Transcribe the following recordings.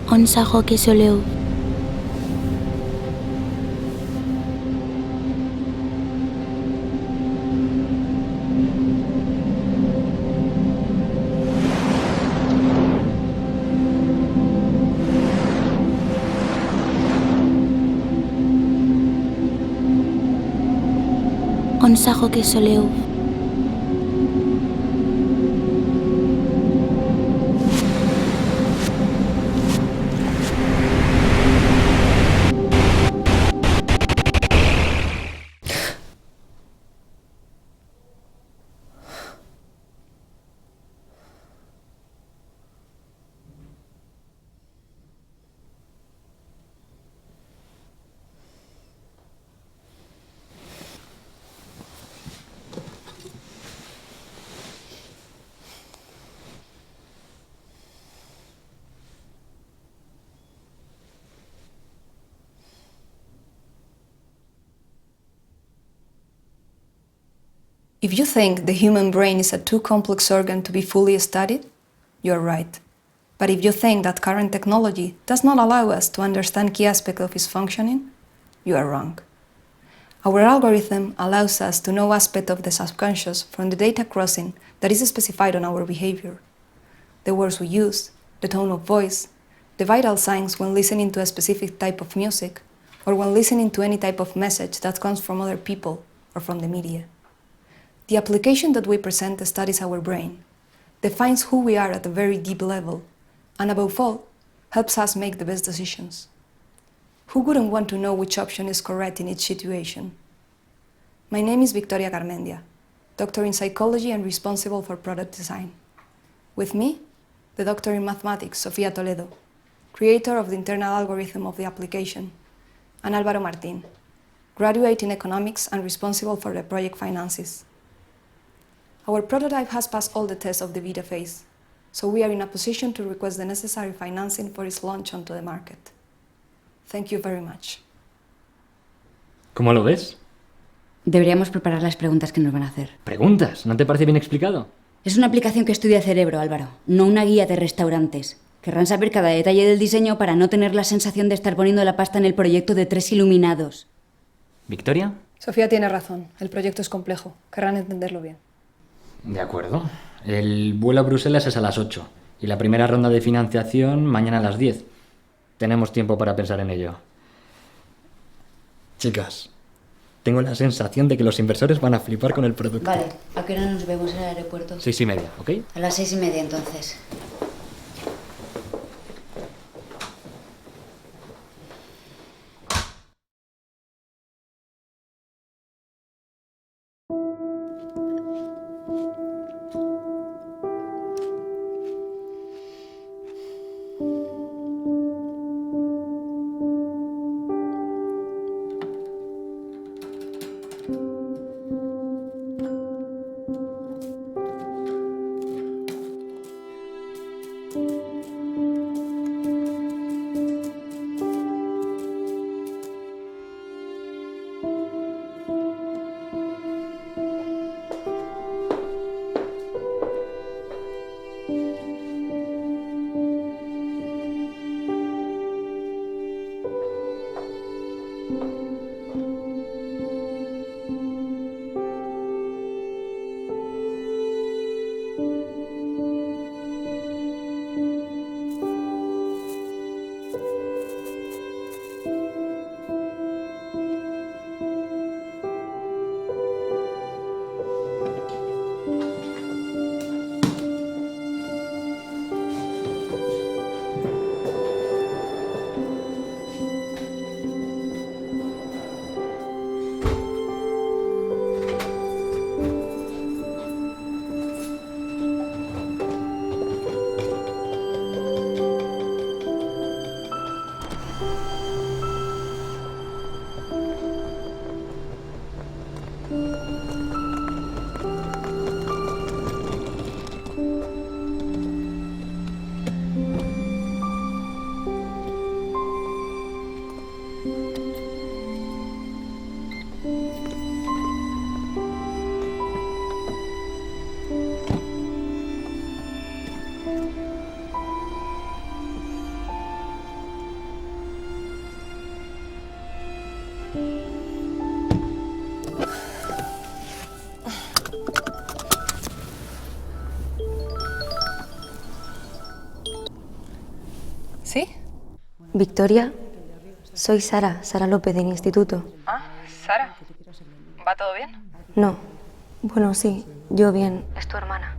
On s'arrogue sur le haut. On s'arrogue sur le haut. If you think the human brain is a too complex organ to be fully studied, you're right. But if you think that current technology does not allow us to understand key aspects of its functioning, you are wrong. Our algorithm allows us to know aspects of the subconscious from the data crossing that is specified on our behavior. The words we use, the tone of voice, the vital signs when listening to a specific type of music, or when listening to any type of message that comes from other people or from the media. The application that we present studies our brain, defines who we are at a very deep level, and above all, helps us make the best decisions. Who wouldn't want to know which option is correct in each situation? My name is Victoria Garmendia, doctor in psychology and responsible for product design. With me, the doctor in mathematics, Sofía Toledo, creator of the internal algorithm of the application, and Álvaro Martín, graduate in economics and responsible for the project finances. Our prototype has passed all the tests of the beta phase, so we are in a position to request the necessary financing for its launch onto the market. Thank you very much. ¿Cómo lo ves? Deberíamos preparar las preguntas que nos van a hacer. ¿Preguntas? ¿No te parece bien explicado? Es una aplicación que estudia cerebro, Álvaro, no una guía de restaurantes. Querrán saber cada detalle del diseño para no tener la sensación de estar poniendo la pasta en el proyecto de 3 iluminados. ¿Victoria? Sofía tiene razón, el proyecto es complejo, querrán entenderlo bien. De acuerdo. El vuelo a Bruselas es a las 8 y la primera ronda de financiación mañana a las 10. Tenemos tiempo para pensar en ello. Chicas, tengo la sensación de que los inversores van a flipar con el producto. Vale, ¿a qué hora nos vemos en el aeropuerto? 6:30, ¿ok? A las 6:30 entonces. ¿Sí? Victoria, soy Sara, Sara López del instituto. Ah, Sara. ¿Va todo bien? No, bueno, sí, yo bien. Es tu hermana.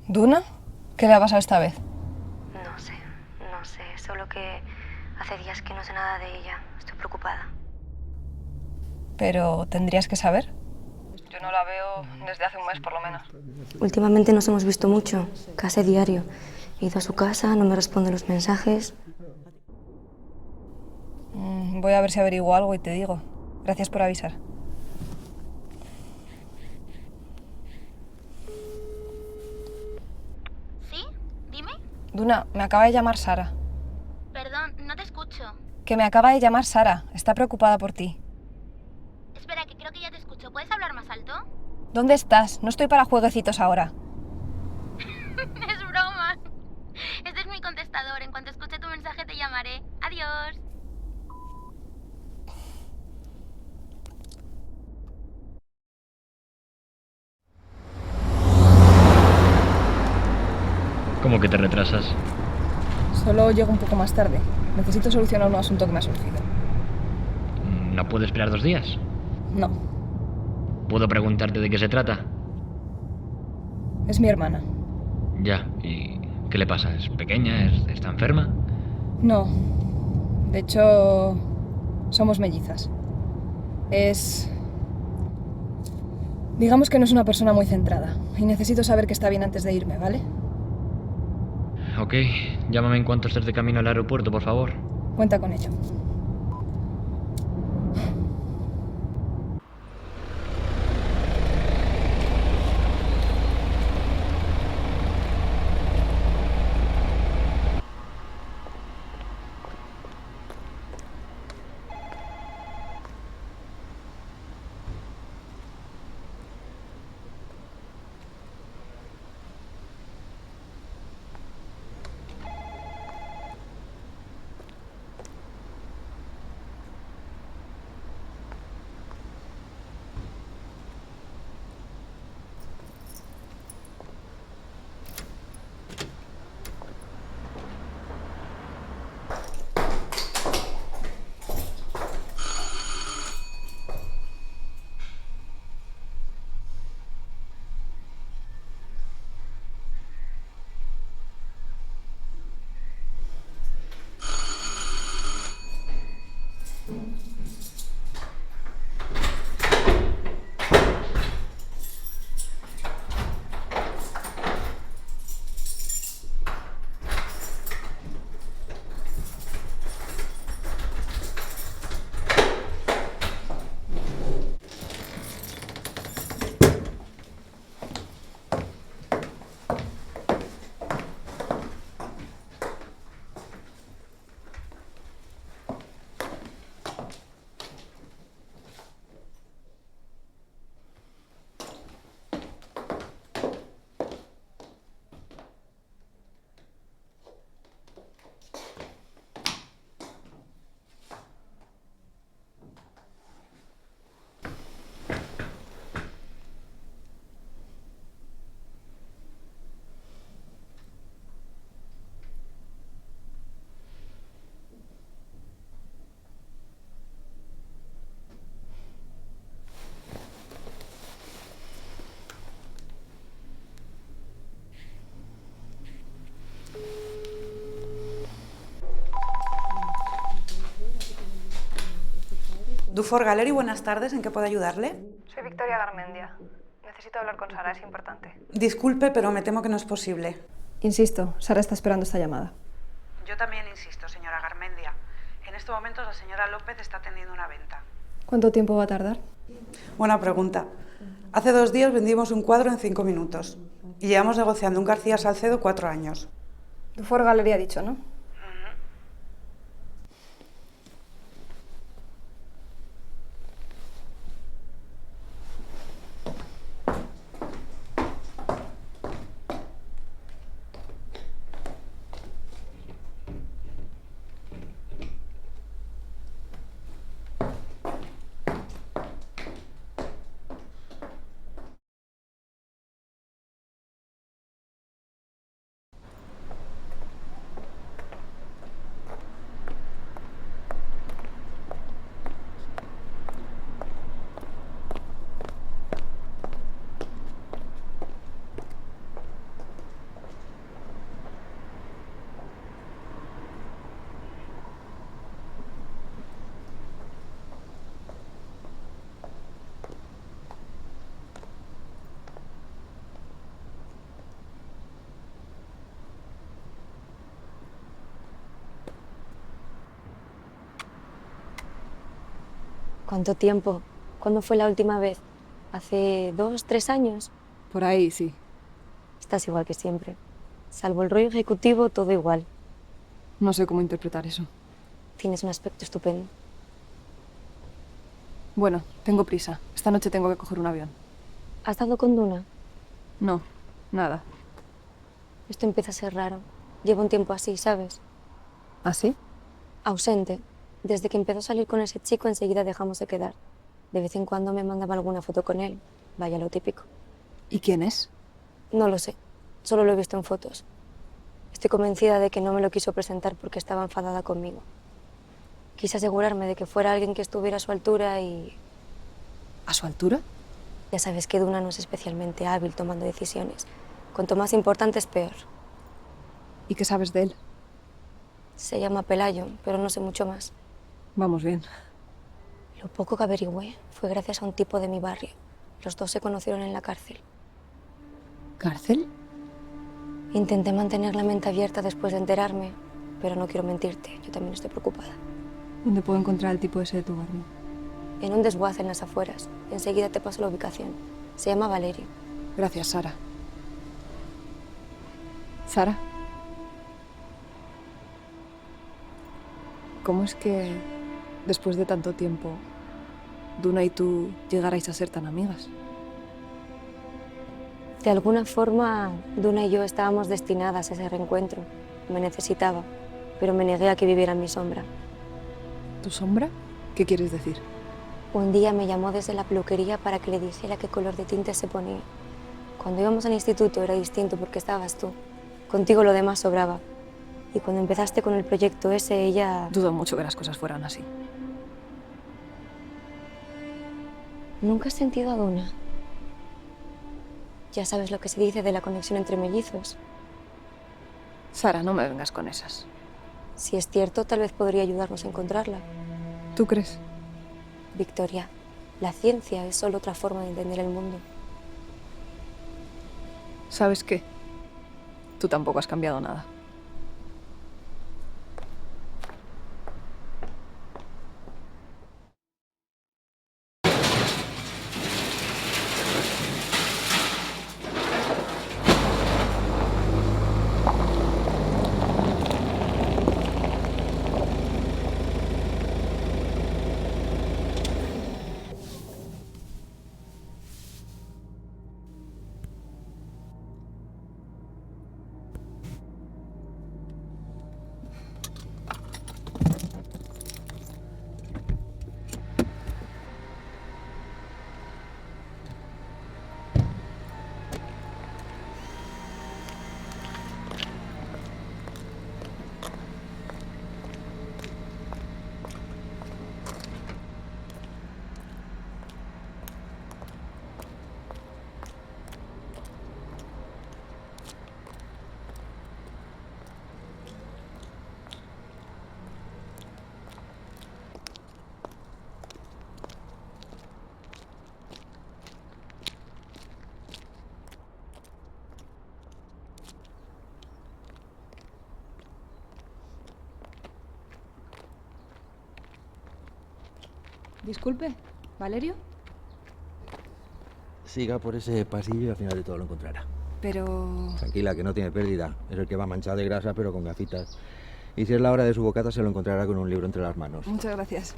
¿Duna? ¿Qué le ha pasado esta vez? No sé, solo que hace días que no sé nada de ella. Estoy preocupada. Pero tendrías que saber. Yo no la veo desde hace un mes por lo menos. Últimamente nos hemos visto mucho, casi diario. He ido a su casa, no me responde los mensajes. Voy a ver si averiguo algo y te digo. Gracias por avisar. ¿Sí? Dime. Duna, me acaba de llamar Sara. Perdón, no te escucho. Que me acaba de llamar Sara. Está preocupada por ti. Espera, que creo que ya te escucho. ¿Puedes hablar más alto? ¿Dónde estás? No estoy para jueguecitos ahora. Es broma. Este es mi contestador. En cuanto escuche tu mensaje te llamaré. Adiós. ¿Cómo que te retrasas? Solo llego un poco más tarde. Necesito solucionar un asunto que me ha surgido. ¿No puedo esperar 2 días? No, ¿Puedo preguntarte de qué se trata? es mi hermana. Ya, ¿y qué le pasa? ¿Es pequeña? ¿Está enferma? No, de hecho, somos mellizas. Digamos que no es una persona muy centrada. Y necesito saber que está bien antes de irme, ¿vale? Ok, llámame en cuanto estés de camino al aeropuerto, por favor. Cuenta con ello. Dufour Gallery, buenas tardes. ¿En qué puedo ayudarle? Soy Victoria Garmendia. Necesito hablar con Sara, es importante. Disculpe, pero me temo que no es posible. Insisto, Sara está esperando esta llamada. Yo también insisto, señora Garmendia. En estos momentos la señora López está atendiendo una venta. ¿Cuánto tiempo va a tardar? Buena pregunta. Hace 2 días vendimos un cuadro en 5 minutos. Y llevamos negociando un García Salcedo 4 años. Dufour Gallery ha dicho, ¿no? ¿Cuánto tiempo? ¿Cuándo fue la última vez? ¿Hace 2, 3 años? Por ahí, sí. Estás igual que siempre. Salvo el rollo ejecutivo, todo igual. No sé cómo interpretar eso. Tienes un aspecto estupendo. Bueno, tengo prisa. Esta noche tengo que coger un avión. ¿Has dado con Duna? No, nada. Esto empieza a ser raro. Llevo un tiempo así, ¿sabes? ¿Así? Ausente. Desde que empezó a salir con ese chico, enseguida dejamos de quedar. De vez en cuando me mandaba alguna foto con él. Vaya, lo típico. ¿Y quién es? No lo sé. Solo lo he visto en fotos. Estoy convencida de que no me lo quiso presentar porque estaba enfadada conmigo. Quise asegurarme de que fuera alguien que estuviera a su altura y... ¿A su altura? Ya sabes que Duna no es especialmente hábil tomando decisiones. Cuanto más importante es peor. ¿Y qué sabes de él? Se llama Pelayo, pero no sé mucho más. Vamos bien. Lo poco que averigüé fue gracias a un tipo de mi barrio. Los dos se conocieron en la cárcel. ¿Cárcel? Intenté mantener la mente abierta después de enterarme, pero no quiero mentirte, yo también estoy preocupada. ¿Dónde puedo encontrar al tipo ese de tu barrio? En un desguace en las afueras. Enseguida te paso la ubicación. Se llama Valerio. Gracias, Sara. Sara. ¿Cómo es que, después de tanto tiempo, Duna y tú llegarais a ser tan amigas? De alguna forma, Duna y yo estábamos destinadas a ese reencuentro. Me necesitaba, pero me negué a que viviera en mi sombra. ¿Tu sombra? ¿Qué quieres decir? Un día me llamó desde la peluquería para que le dijera qué color de tinte se ponía. Cuando íbamos al instituto era distinto porque estabas tú. Contigo lo demás sobraba. Y cuando empezaste con el proyecto ese, ella... Dudo mucho que las cosas fueran así. ¿Nunca has sentido a Duna? Ya sabes lo que se dice de la conexión entre mellizos. Sara, no me vengas con esas. Si es cierto, tal vez podría ayudarnos a encontrarla. ¿Tú crees? Victoria, la ciencia es solo otra forma de entender el mundo. ¿Sabes qué? Tú tampoco has cambiado nada. Disculpe, ¿Valerio? Siga por ese pasillo y al final de todo lo encontrará. Pero... Tranquila, que no tiene pérdida. Es el que va manchado de grasa, pero con gafitas. Y si es la hora de su bocata, se lo encontrará con un libro entre las manos. Muchas gracias.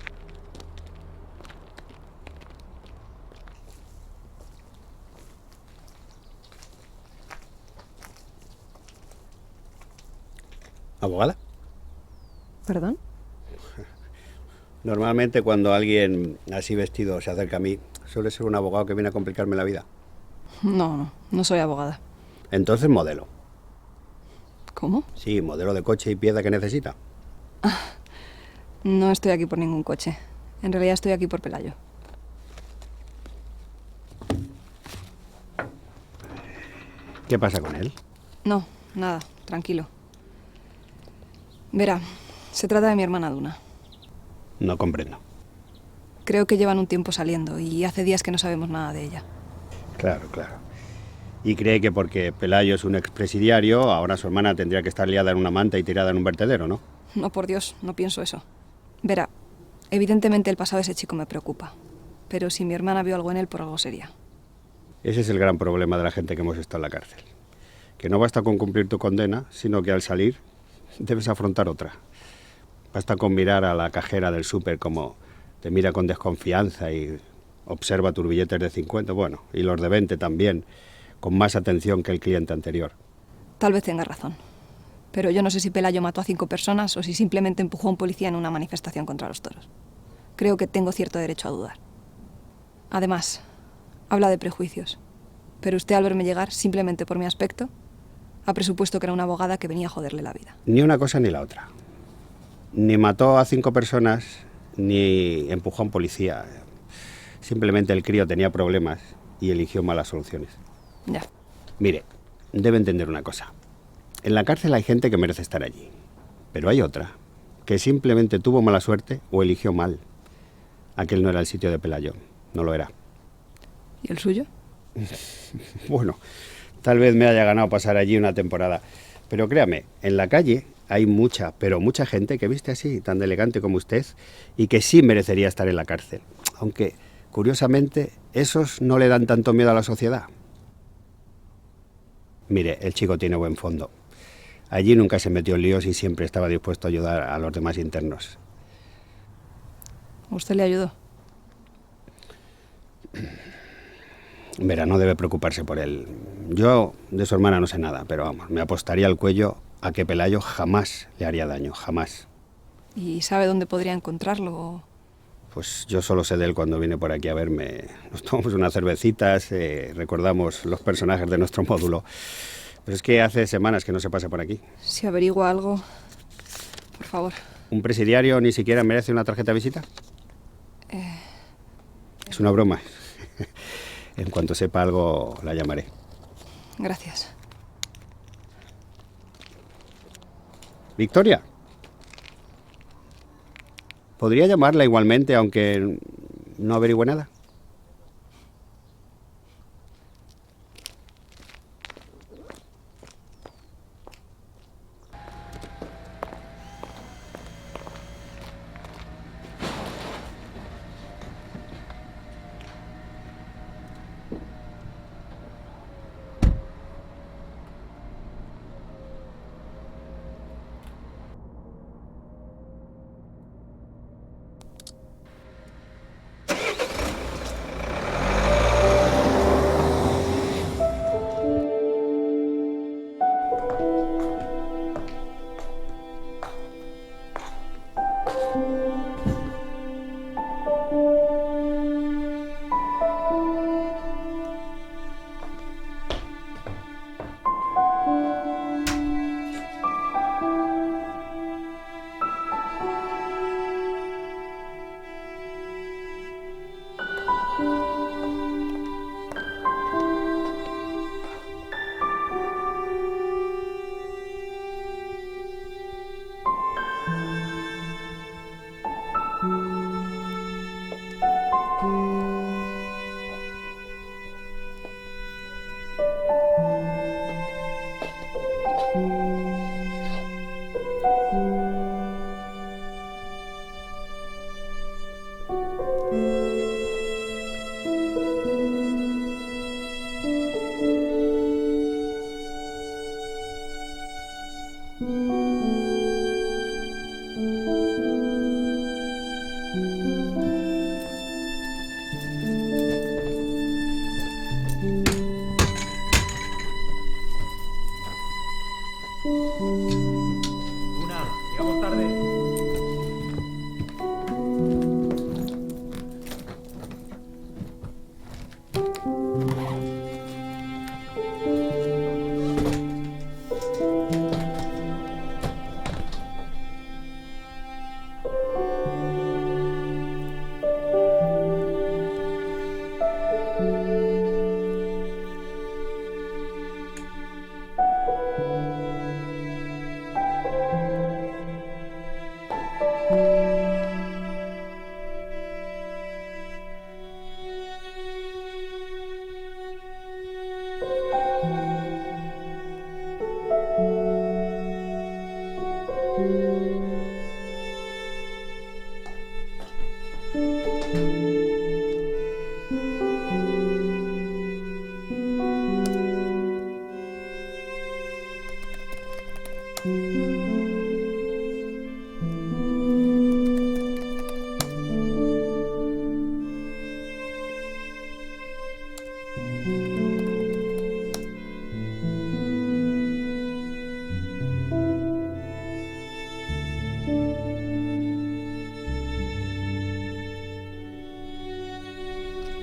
¿Abogada? ¿Perdón? Normalmente cuando alguien así vestido se acerca a mí, suele ser un abogado que viene a complicarme la vida. No soy abogada. Entonces modelo. ¿Cómo? Sí, modelo de coche y pieza que necesita. No estoy aquí por ningún coche. En realidad estoy aquí por Pelayo. ¿Qué pasa con él? No, nada, tranquilo. Verá, se trata de mi hermana Duna. No comprendo. Creo que llevan un tiempo saliendo y hace días que no sabemos nada de ella. Claro, claro. Y cree que porque Pelayo es un expresidiario, ahora su hermana tendría que estar liada en una manta y tirada en un vertedero, ¿no? No, por Dios, no pienso eso. Verá, Evidentemente el pasado de ese chico me preocupa, pero si mi hermana vio algo en él, por algo sería. Ese es el gran problema de la gente que hemos estado en la cárcel. Que no basta con cumplir tu condena, sino que al salir debes afrontar otra. Basta con mirar a la cajera del súper como te mira con desconfianza y observa tus billetes de 50, bueno, y los de 20 también, con más atención que el cliente anterior. Tal vez tenga razón, pero yo no sé si Pelayo mató a 5 personas o si simplemente empujó a un policía en una manifestación contra los toros. Creo que tengo cierto derecho a dudar. Además, habla de prejuicios, pero usted al verme llegar, simplemente por mi aspecto, ha presupuesto que era una abogada que venía a joderle la vida. Ni una cosa ni la otra. Ni mató a 5 personas, ni empujó a un policía. Simplemente el crío tenía problemas y eligió malas soluciones. Ya. Mire, debe entender una cosa. En la cárcel hay gente que merece estar allí, pero hay otra que simplemente tuvo mala suerte o eligió mal. Aquel no era el sitio de Pelayo, no lo era. ¿Y el suyo? Bueno, tal vez me haya ganado pasar allí una temporada, pero créame, en la calle hay mucha, pero mucha gente que viste así, tan elegante como usted, y que sí merecería estar en la cárcel. Aunque, curiosamente, esos no le dan tanto miedo a la sociedad. Mire, el chico tiene buen fondo. Allí nunca se metió en líos y siempre estaba dispuesto a ayudar a los demás internos. ¿Usted le ayudó? Verá, no debe preocuparse por él. Yo de su hermana no sé nada, pero vamos, me apostaría al cuello a que Pelayo jamás le haría daño, jamás. ¿Y sabe dónde podría encontrarlo? Pues yo solo sé de él cuando viene por aquí a verme. Nos tomamos unas cervecitas, recordamos los personajes de nuestro módulo. Pero es que hace semanas que no se pasa por aquí. Si averigua algo, por favor. ¿Un presidiario ni siquiera merece una tarjeta de visita? Es una broma. En cuanto sepa algo, la llamaré. Gracias. Victoria. ¿Podría llamarla igualmente, aunque no averigüe nada? Llegamos tarde.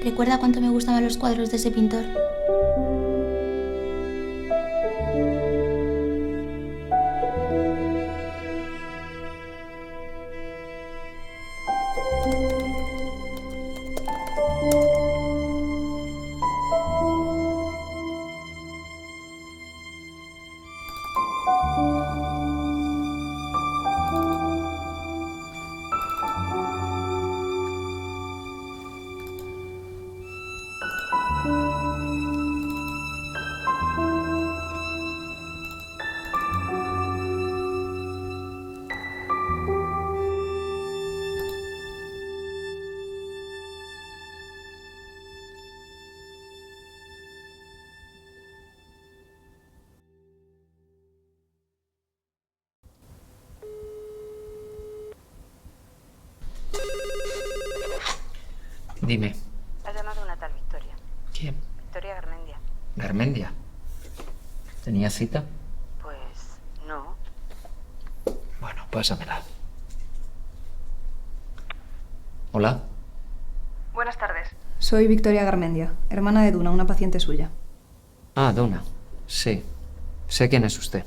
¿Recuerda cuánto me gustaban los cuadros de ese pintor? Dime. Has llamado a una tal Victoria. ¿Quién? Victoria Garmendia. ¿Garmendia? ¿Tenía cita? Pues no. Bueno, pásamela. Hola. Buenas tardes. Soy Victoria Garmendia, hermana de Duna, una paciente suya. Ah, Duna. Sí. Sé quién es usted.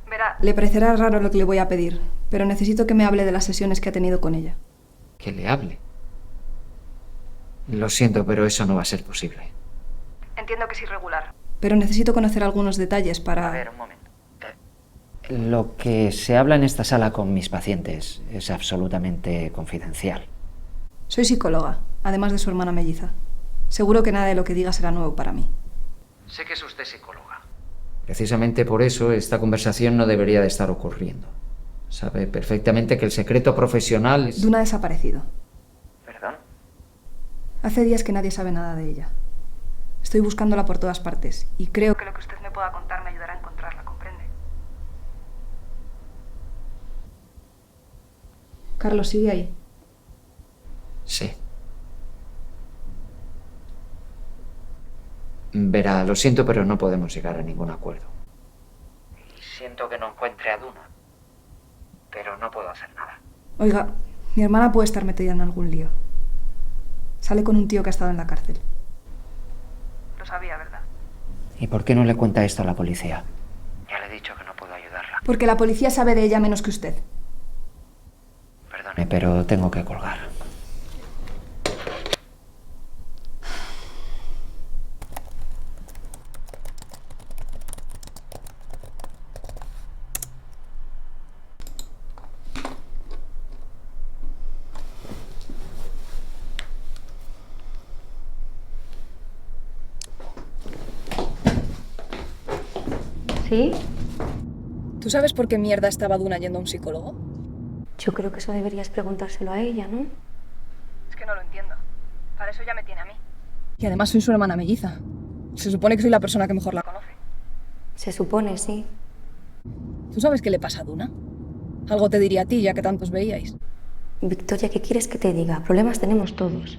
Verá, Le parecerá raro lo que le voy a pedir, pero necesito que me hable de las sesiones que ha tenido con ella. Que le hable. Lo siento, pero eso no va a ser posible. entiendo que es irregular. Pero necesito conocer algunos detalles para... A ver, un momento. Lo que se habla en esta sala con mis pacientes es absolutamente confidencial. Soy psicóloga, además de su hermana melliza. Seguro que nada de lo que diga será nuevo para mí. Sé que es usted psicóloga. Precisamente por eso esta conversación no debería de estar ocurriendo. Sabe perfectamente que el secreto profesional es... Duna ha desaparecido. ¿Perdón? Hace días que nadie sabe nada de ella. Estoy buscándola por todas partes y creo que Lo que usted me pueda contar me ayudará a encontrarla, ¿comprende? Carlos sigue ahí. Sí. Verá, lo siento, pero no podemos llegar a ningún acuerdo. Y siento que no encuentre a Duna, pero no puedo hacer nada. Oiga, mi hermana puede estar metida en algún lío. Sale con un tío que ha estado en la cárcel. Lo sabía, ¿verdad? ¿Y por qué no le cuenta esto a la policía? Ya le he dicho que no puedo ayudarla. Porque la policía sabe de ella menos que usted. Perdone, pero tengo que colgar. ¿Sí? ¿Tú sabes por qué mierda estaba Duna yendo a un psicólogo? Yo creo que eso deberías preguntárselo a ella, ¿no? Es que no lo entiendo. Para eso ya me tiene a mí. Y además soy su hermana melliza. Se supone que soy la persona que mejor la conoce. Se supone, sí. ¿Tú sabes qué le pasa a Duna? Algo te diría a ti, ya que tantos veíais. Victoria, ¿qué quieres que te diga? Problemas tenemos todos.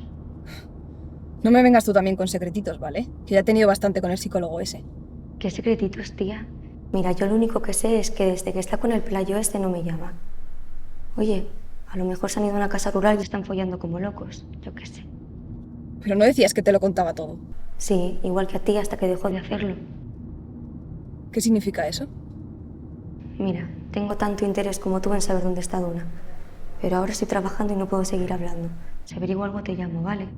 No me vengas tú también con secretitos, ¿vale? Que ya he tenido bastante con el psicólogo ese. ¿Qué secretitos, tía? Mira, yo lo único que sé es que desde que está con el playo este no me llama. Oye, a lo mejor se han ido a una casa rural y están follando como locos. Yo qué sé. Pero no decías que te lo contaba todo. Sí, igual que a ti hasta que dejó de hacerlo. ¿Qué significa eso? Mira, tengo tanto interés como tú en saber dónde está Duna. Pero ahora estoy trabajando y no puedo seguir hablando. Si averiguo algo te llamo, ¿vale?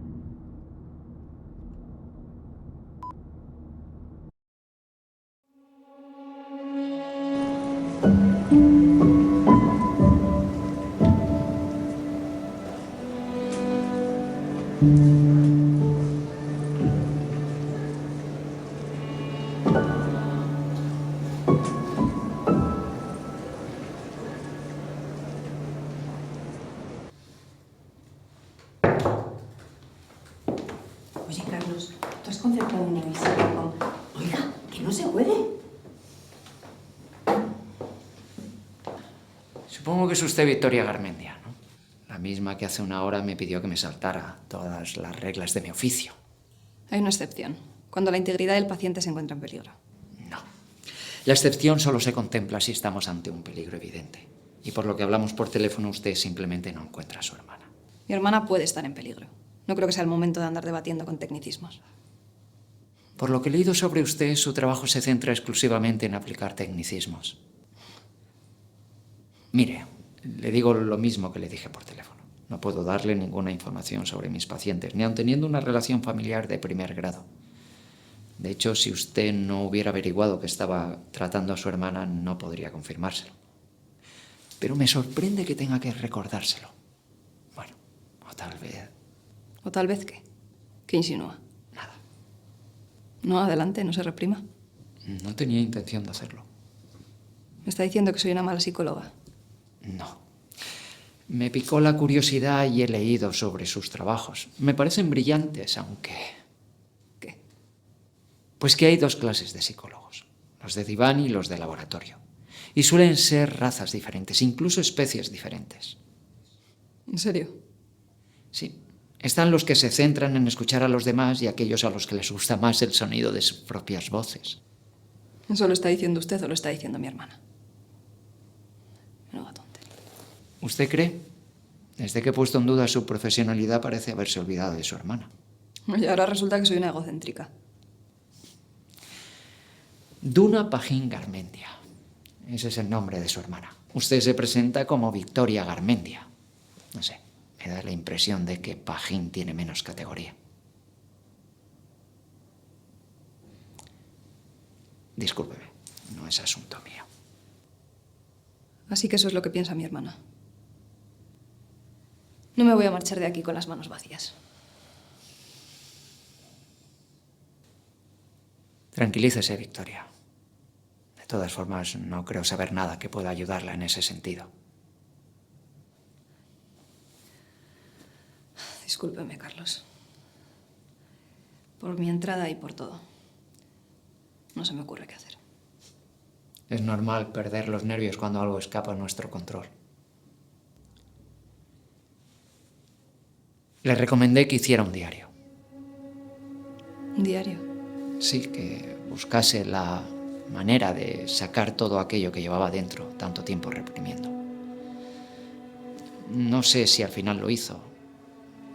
Oye, Carlos, ¿tú has concertado una visita con...? Oiga, que no se puede. Supongo que es usted Victoria Garmendia, ¿no? La misma que hace una hora me pidió que me saltara todas las reglas de mi oficio. Hay una excepción, cuando la integridad del paciente se encuentra en peligro. No. La excepción solo se contempla si estamos ante un peligro evidente. Y por lo que hablamos por teléfono, usted simplemente no encuentra a su hermana. Mi hermana puede estar en peligro. No creo que sea el momento de andar debatiendo con tecnicismos. Por lo que he leído sobre usted, su trabajo se centra exclusivamente en aplicar tecnicismos. Mire, le digo lo mismo que le dije por teléfono. No puedo darle ninguna información sobre mis pacientes, ni aun teniendo una relación familiar de primer grado. De hecho, si usted no hubiera averiguado que estaba tratando a su hermana, no podría confirmárselo. Pero me sorprende que tenga que recordárselo. Bueno, o tal vez... ¿O tal vez qué? ¿Qué insinúa? Nada. No, adelante, no se reprima. No tenía intención de hacerlo. ¿Me está diciendo que soy una mala psicóloga? No. Me picó la curiosidad y he leído sobre sus trabajos. Me parecen brillantes, aunque... ¿Qué? Pues que hay dos clases de psicólogos, los de diván y los de laboratorio. Y suelen ser razas diferentes, incluso especies diferentes. ¿En serio? Sí. Están los que se centran en escuchar a los demás y aquellos a los que les gusta más el sonido de sus propias voces. ¿Eso lo está diciendo usted o lo está diciendo mi hermana? Menuda tontería. ¿Usted cree? Desde que he puesto en duda su profesionalidad parece haberse olvidado de su hermana. Y ahora resulta que soy una egocéntrica. Duna Pajín Garmendia. Ese es el nombre de su hermana. Usted se presenta como Victoria Garmendia. No sé, me da la impresión de que Pajín tiene menos categoría. Discúlpeme, no es asunto mío. Así que eso es lo que piensa mi hermana. No me voy a marchar de aquí con las manos vacías. Tranquilícese, Victoria. De todas formas, no creo saber nada que pueda ayudarla en ese sentido. Discúlpeme, Carlos. Por mi entrada y por todo. No se me ocurre qué hacer. Es normal perder los nervios cuando algo escapa a nuestro control. Le recomendé que hiciera un diario. ¿Un diario? Sí, que buscase la manera de sacar todo aquello que llevaba dentro tanto tiempo reprimiendo. No sé si al final lo hizo,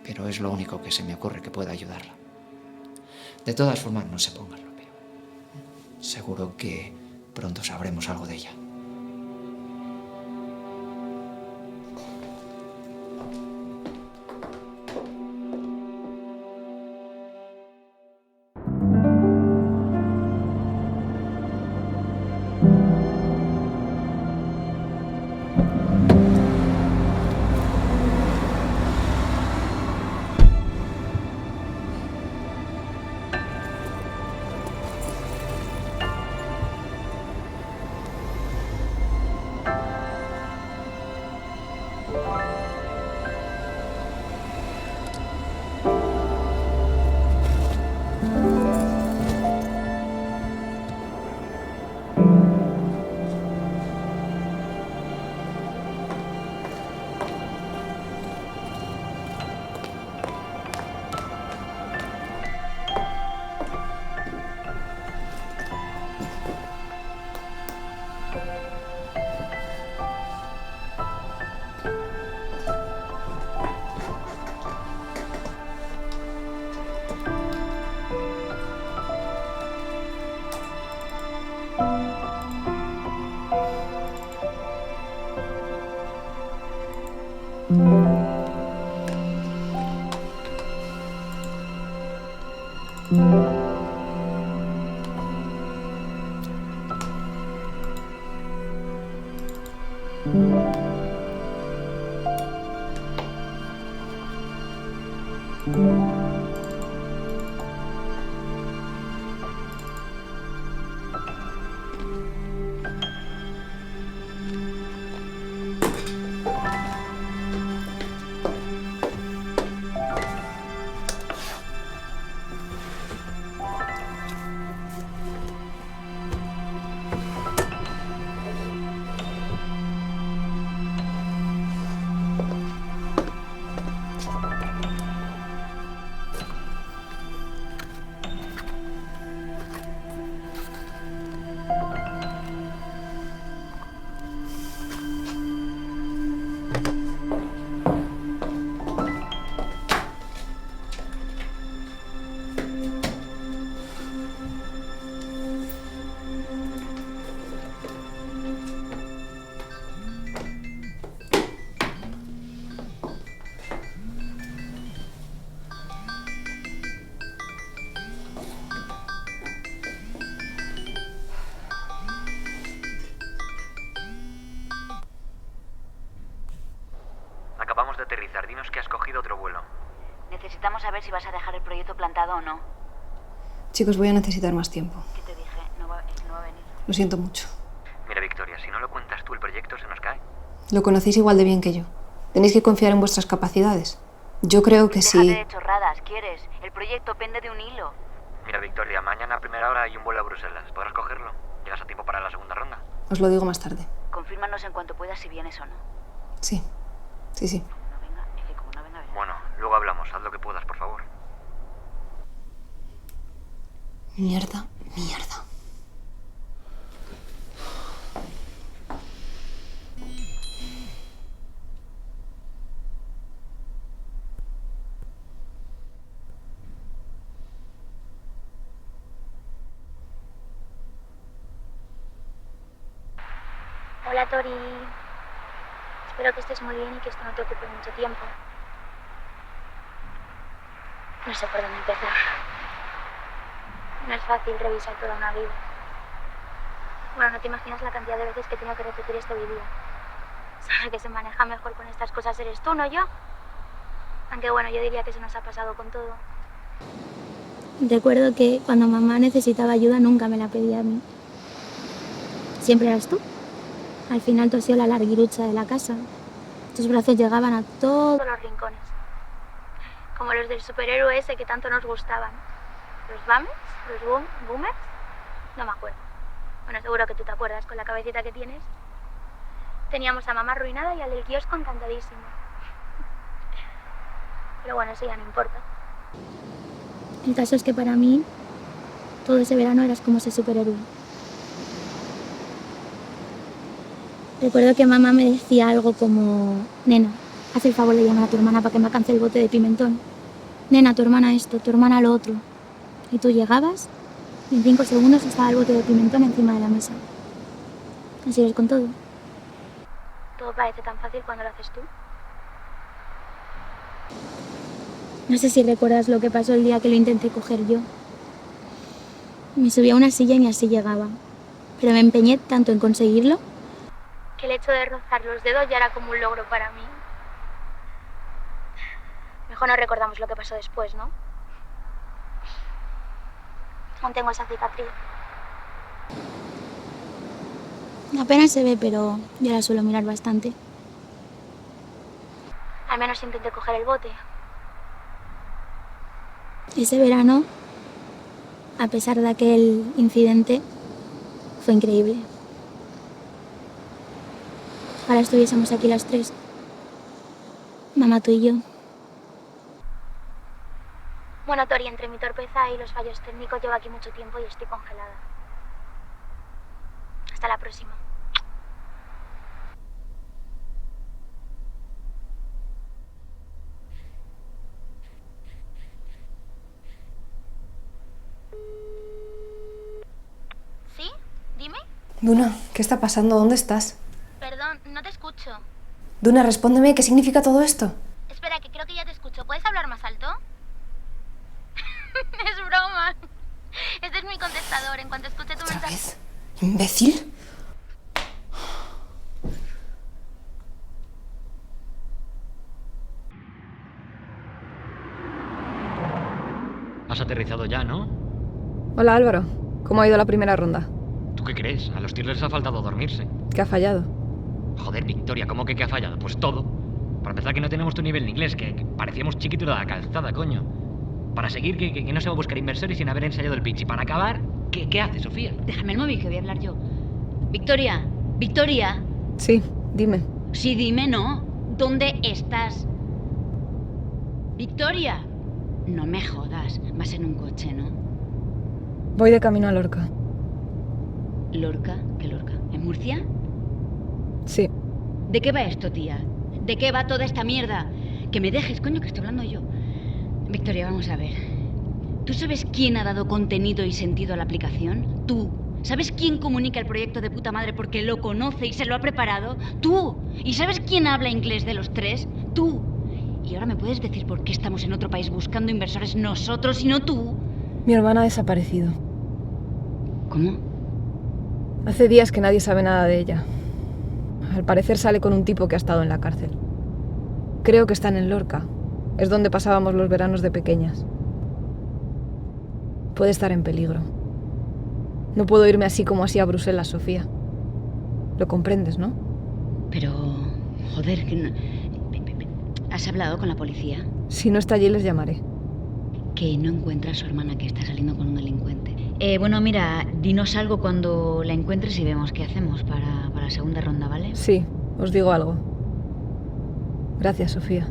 pero es lo único que se me ocurre que pueda ayudarla. De todas formas, no se pongan lo peor. Seguro que pronto sabremos algo de ella. menos que has cogido otro vuelo. Necesitamos saber si vas a dejar el proyecto plantado o no. Chicos, voy a necesitar más tiempo. ¿Qué te dije? No va a venir. Lo siento mucho. Mira, Victoria, si no lo cuentas tú, el proyecto se nos cae. Lo conocéis igual de bien que yo. Tenéis que confiar en vuestras capacidades. Yo creo que Déjate sí. de chorradas, ¿quieres? El proyecto pende de un hilo. Mira, Victoria, mañana a primera hora hay un vuelo a Bruselas. ¿Podrás cogerlo? ¿Llegas a tiempo para la segunda ronda? Os lo digo más tarde. Confírmanos en cuanto puedas si vienes o no. Sí. Sí. No venga, es que como no venga, verás. Bueno, luego hablamos. Haz lo que puedas, por favor. Mierda. Hola, Tori. Espero que estés muy bien y que esto no te ocupe mucho tiempo. No sé por dónde empezar. No es fácil revisar toda una vida. Bueno, no te imaginas la cantidad de veces que tengo que repetir este vídeo. Sabe que se maneja mejor con estas cosas eres tú, no yo. Aunque bueno, yo diría que se nos ha pasado con todo. Recuerdo que cuando mamá necesitaba ayuda nunca me la pedía a mí. Siempre eras tú. Al final tú has sido la larguirucha de la casa. Tus brazos llegaban a todos los rincones. Como los del superhéroe ese que tanto nos gustaban. ¿Los Bamers? ¿Los Boomers? No me acuerdo. Bueno, seguro que tú te acuerdas con la cabecita que tienes. Teníamos a mamá arruinada y al del kiosco encantadísimo. Pero bueno, eso ya no importa. El caso es que para mí, todo ese verano eras como ese superhéroe. Recuerdo que mamá me decía algo como: nena, haz el favor de llamar a tu hermana para que me alcance el bote de pimentón. Nena, tu hermana esto, tu hermana lo otro. Y tú llegabas y en 5 segundos estaba el bote de pimentón encima de la mesa. Así es con todo. Todo parece tan fácil cuando lo haces tú. No sé si recuerdas lo que pasó el día que lo intenté coger yo. Me subí a una silla y ni así llegaba. Pero me empeñé tanto en conseguirlo que el hecho de rozar los dedos ya era como un logro para mí. Mejor no recordamos lo que pasó después, ¿no? Aún tengo esa cicatriz. Apenas se ve, pero yo la suelo mirar bastante. Al menos intenté coger el bote. Ese verano, a pesar de aquel incidente, fue increíble. Ojalá estuviésemos aquí las 3. Mamá, tú y yo. Bueno, Tori, entre mi torpeza y los fallos técnicos llevo aquí mucho tiempo y estoy congelada. Hasta la próxima. ¿Sí? Dime. Duna, ¿qué está pasando? ¿Dónde estás? Perdón, no te escucho. Duna, respóndeme, ¿qué significa todo esto? Espera, que creo que ya te escucho. ¿Puedes hablar más alto? Es broma. Este es mi contestador. En cuanto escuche tu mensaje... ¿Vez? ¿Imbécil? Has aterrizado ya, ¿no? Hola Álvaro, ¿cómo ha ido la primera ronda? ¿Tú qué crees? A los tíos les ha faltado dormirse. ¿Qué ha fallado? Joder, Victoria, ¿cómo que qué ha fallado? Pues todo. Para empezar, que no tenemos tu nivel de inglés, que parecíamos chiquitos de la calzada, coño. Para seguir, que no se va a buscar inversores sin haber ensayado el pitch. Y para acabar, ¿qué hace, Sofía? Déjame el móvil que voy a hablar yo. Victoria, Victoria. Sí, dime. Sí, dime, ¿no? ¿Dónde estás? Victoria. No me jodas. Vas en un coche, ¿no? Voy de camino a Lorca. ¿Lorca? ¿Qué Lorca? ¿En Murcia? Sí. ¿De qué va esto, tía? ¿De qué va toda esta mierda? Que me dejes, coño, que estoy hablando yo. Victoria, vamos a ver. ¿Tú sabes quién ha dado contenido y sentido a la aplicación? Tú. ¿Sabes quién comunica el proyecto de puta madre porque lo conoce y se lo ha preparado? Tú. ¿Y sabes quién habla inglés de los 3? Tú. ¿Y ahora me puedes decir por qué estamos en otro país buscando inversores nosotros y no tú? Mi hermana ha desaparecido. ¿Cómo? Hace días que nadie sabe nada de ella. Al parecer sale con un tipo que ha estado en la cárcel. Creo que están en Lorca. Es donde pasábamos los veranos de pequeñas. Puede estar en peligro. No puedo irme así como así a Bruselas, Sofía. Lo comprendes, ¿no? Pero, joder, que no... ¿Has hablado con la policía? Si no está allí, les llamaré. Que no encuentra a su hermana, que está saliendo con un delincuente. Bueno, mira, dinos algo cuando la encuentres y vemos qué hacemos para la segunda ronda, ¿vale? Sí, os digo algo. Gracias, Sofía.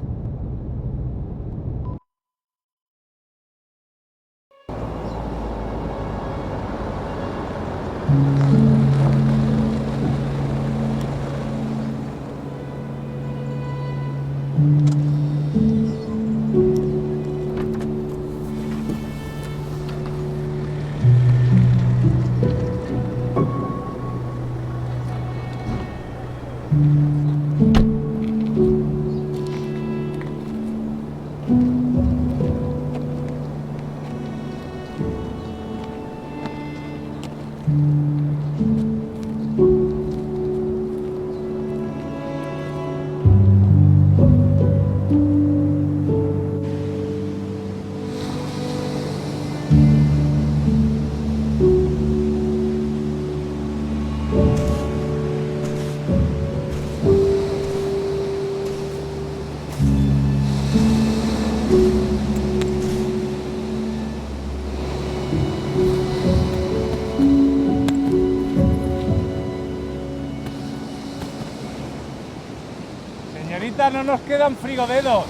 Señorita, no nos quedan frigodedos.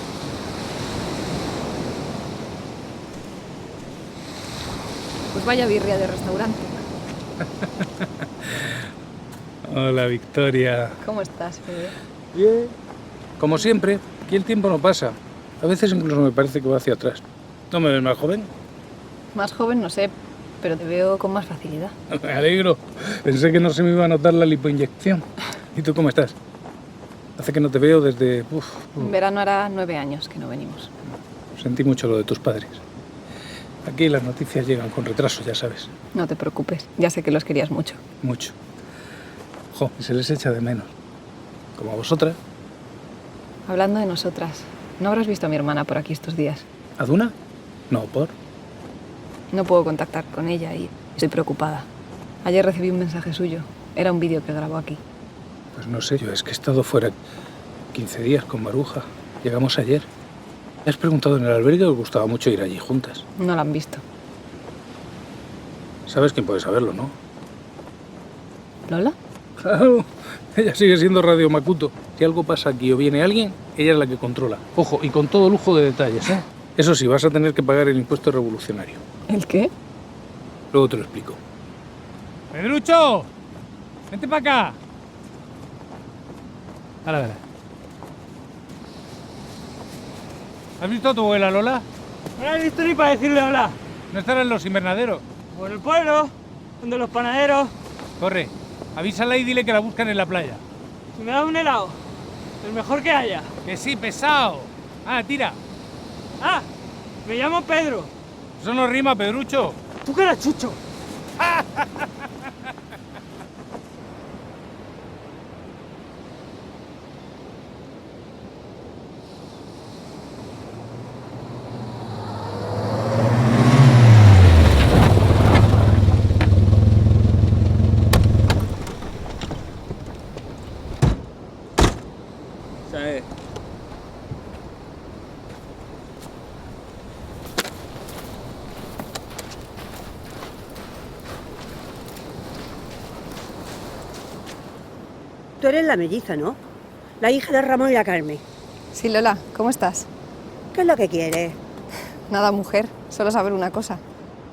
Pues vaya birria de restaurante. Hola, Victoria. ¿Cómo estás, Fede? Bien. Como siempre, aquí el tiempo no pasa. A veces incluso me parece que va hacia atrás. ¿No me ves más joven? Más joven no sé, pero te veo con más facilidad. Me alegro. Pensé que no se me iba a notar la lipoinyección. ¿Y tú cómo estás? Hace que no te veo desde... En verano hará 9 años que no venimos. Sentí mucho lo de tus padres. Aquí las noticias llegan con retraso, ya sabes. No te preocupes, ya sé que los querías mucho. Mucho. Jo, se les echa de menos. Como a vosotras. Hablando de nosotras, ¿no habrás visto a mi hermana por aquí estos días? ¿A Duna? No, ¿por? No puedo contactar con ella y estoy preocupada. Ayer recibí un mensaje suyo. Era un vídeo que grabó aquí. Pues no sé, yo es que he estado fuera 15 días con Maruja. Llegamos ayer. Me has preguntado en el albergue que os gustaba mucho ir allí juntas. No la han visto. Sabes quién puede saberlo, ¿no? ¿Lola? Claro, ella sigue siendo Radio Macuto. Si algo pasa aquí o viene alguien, ella es la que controla. Ojo, y con todo lujo de detalles, ¿eh? Eso sí, vas a tener que pagar el impuesto revolucionario. ¿El qué? Luego te lo explico. ¡Pedrucho! ¡Vente para acá! Ahora, verás. ¿Has visto a tu abuela, Lola? No la he visto ni para decirle hola. ¿No estará en los invernaderos? Por el pueblo, donde los panaderos. Corre, avísala y dile que la buscan en la playa. Si me da un helado, el mejor que haya. Que sí, pesado. Ah, tira. Ah, me llamo Pedro. Eso no rima, Pedrucho. Tú que eres Chucho. Tú eres la melliza, ¿no? La hija de Ramón y la Carmen. Sí, Lola, ¿cómo estás? ¿Qué es lo que quieres? Nada, mujer, solo saber una cosa.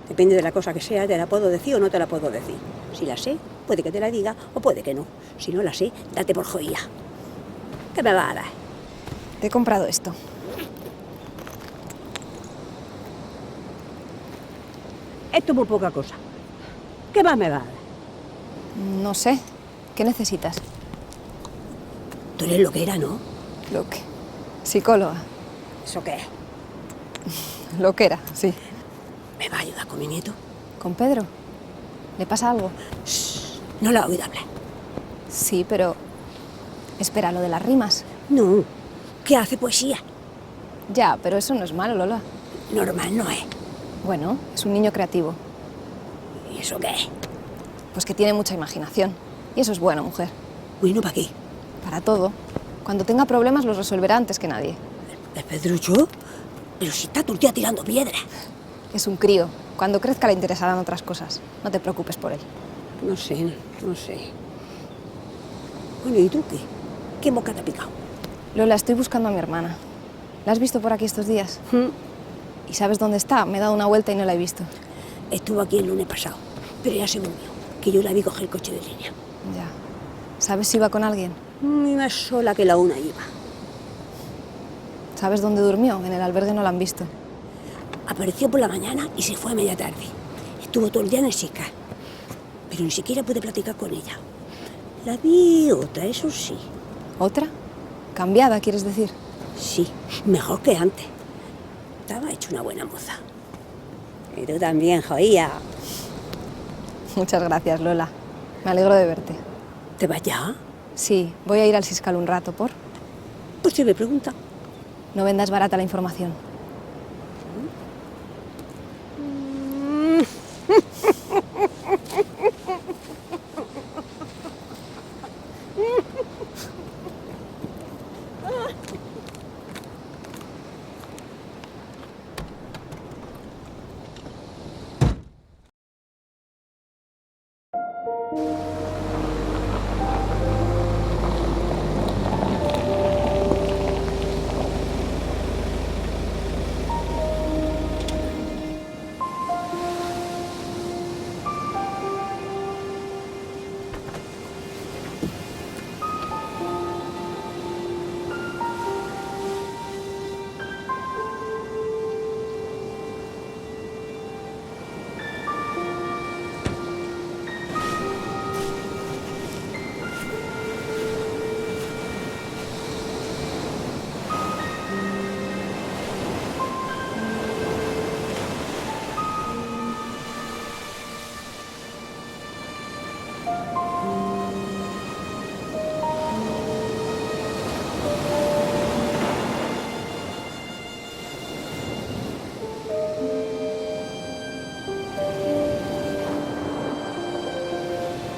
Depende de la cosa que sea, te la puedo decir o no te la puedo decir. Si la sé, puede que te la diga o puede que no. Si no la sé, date por joya. ¿Qué me va a dar? Te he comprado esto. Esto es muy poca cosa. ¿Qué más me va a dar? No sé. ¿Qué necesitas? Tú eres lo que era, ¿no? Lo que... Psicóloga. ¿Eso qué es? Lo que era, sí. ¿Me va a ayudar con mi nieto? ¿Con Pedro? ¿Le pasa algo? Shh, no la he oído hablar. Sí, pero... Espera, ¿lo de las rimas? No, que hace poesía. Ya, pero eso no es malo, Lola. Normal no es. Bueno, es un niño creativo. ¿Y eso qué es? Pues que tiene mucha imaginación. Y eso es bueno, mujer. Bueno, ¿para qué? Para todo. Cuando tenga problemas los resolverá antes que nadie. ¿El Pedrucho? Pero si está todo el día tirando piedras. Es un crío. Cuando crezca le interesarán otras cosas. No te preocupes por él. No sé. Bueno, ¿y tú qué? ¿Qué mosca te ha picado? Lola, estoy buscando a mi hermana. ¿La has visto por aquí estos días? ¿Y sabes dónde está? Me he dado una vuelta y no la he visto. Estuvo aquí el lunes pasado, pero ya se durmió, que yo la vi coger el coche de línea. Ya. ¿Sabes si iba con alguien? Más sola que la una iba. ¿Sabes dónde durmió? En el albergue no la han visto. Apareció por la mañana y se fue a media tarde. Estuvo todo el día en el Sicar, pero ni siquiera pude platicar con ella. La vi otra, eso sí. ¿Otra? ¿Cambiada, quieres decir? Sí, mejor que antes. Estaba hecha una buena moza. Y tú también, joía. Muchas gracias, Lola. Me alegro de verte. ¿Te vas ya? Sí, voy a ir al Siscal un rato, ¿por? Pues si me pregunta. No vendas barata la información.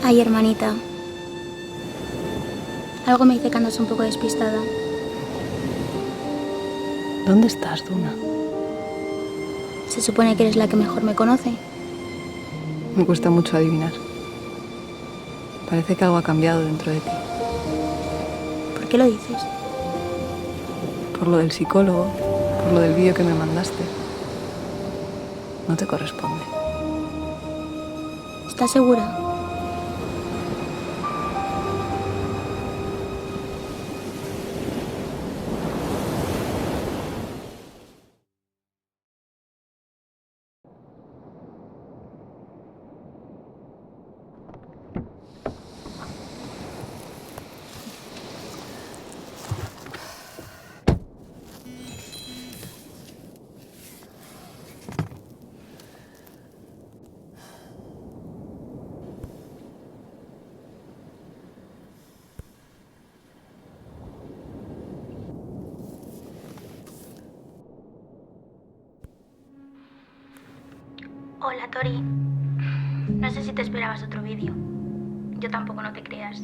Ay, hermanita. Algo me dice que andas un poco despistada. ¿Dónde estás, Duna? Se supone que eres la que mejor me conoce. Me cuesta mucho adivinar. Parece que algo ha cambiado dentro de ti. ¿Por qué lo dices? Por lo del psicólogo, por lo del vídeo que me mandaste. No te corresponde. ¿Estás segura? Hola, Tori. No sé si te esperabas otro vídeo. Yo tampoco, no te creas.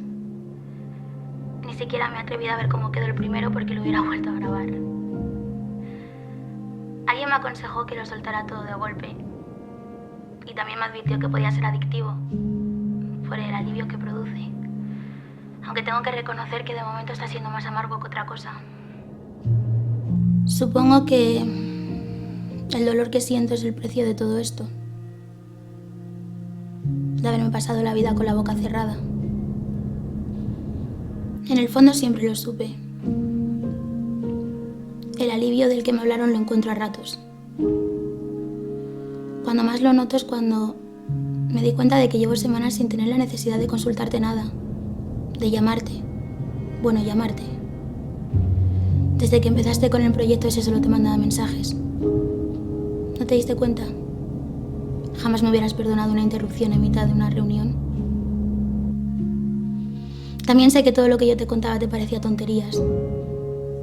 Ni siquiera me he atrevido a ver cómo quedó el primero porque lo hubiera vuelto a grabar. Alguien me aconsejó que lo soltara todo de golpe. Y también me advirtió que podía ser adictivo, por el alivio que produce. Aunque tengo que reconocer que de momento está siendo más amargo que otra cosa. Supongo que el dolor que siento es el precio de todo esto. De haberme pasado la vida con la boca cerrada. En el fondo siempre lo supe. El alivio del que me hablaron lo encuentro a ratos. Cuando más lo noto es cuando me di cuenta de que llevo semanas sin tener la necesidad de consultarte nada. De llamarte. Bueno, llamarte. Desde que empezaste con el proyecto ese solo te mandaba mensajes. ¿No te diste cuenta? Jamás me hubieras perdonado una interrupción en mitad de una reunión. También sé que todo lo que yo te contaba te parecía tonterías.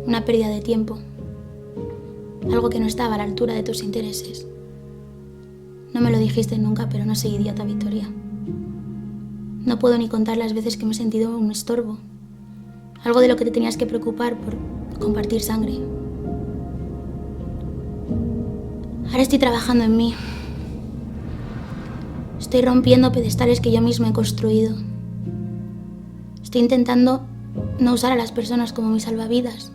Una pérdida de tiempo. Algo que no estaba a la altura de tus intereses. No me lo dijiste nunca, pero no soy idiota, Victoria. No puedo ni contar las veces que me he sentido un estorbo. Algo de lo que te tenías que preocupar por compartir sangre. Ahora estoy trabajando en mí. Estoy rompiendo pedestales que yo misma he construido. Estoy intentando no usar a las personas como mis salvavidas.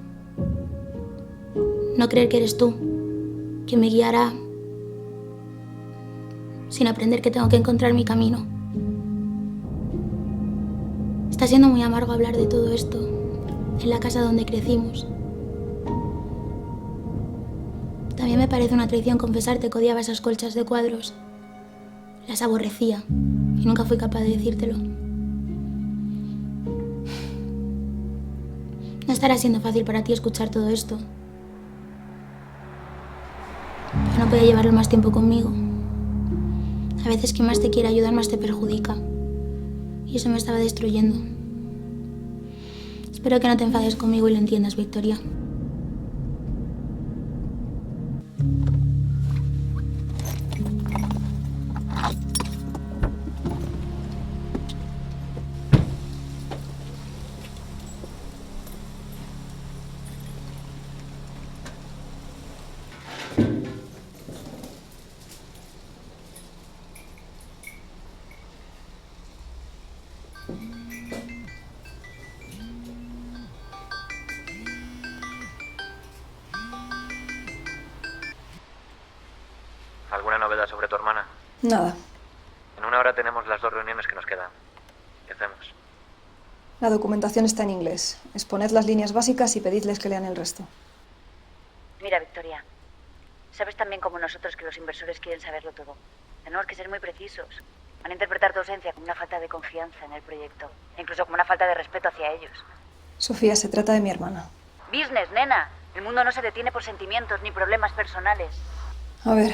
No creer que eres tú quien me guiará sin aprender que tengo que encontrar mi camino. Está siendo muy amargo hablar de todo esto en la casa donde crecimos. También me parece una traición confesarte que odiaba esas colchas de cuadros. Las aborrecía y nunca fui capaz de decírtelo. No estará siendo fácil para ti escuchar todo esto. Pero no podía llevarlo más tiempo conmigo. A veces quien más te quiere ayudar más te perjudica. Y eso me estaba destruyendo. Espero que no te enfades conmigo y lo entiendas, Victoria. ¿Alguna novedad sobre tu hermana? Nada. En una hora tenemos las 2 reuniones que nos quedan. ¿Qué hacemos? La documentación está en inglés. Exponed las líneas básicas y pedidles que lean el resto. Mira, Victoria, sabes también como nosotros que los inversores quieren saberlo todo. Tenemos que ser muy precisos. Van a interpretar tu ausencia como una falta de confianza en el proyecto, e incluso como una falta de respeto hacia ellos. Sofía, se trata de mi hermana. Business, nena. El mundo no se detiene por sentimientos ni problemas personales. A ver.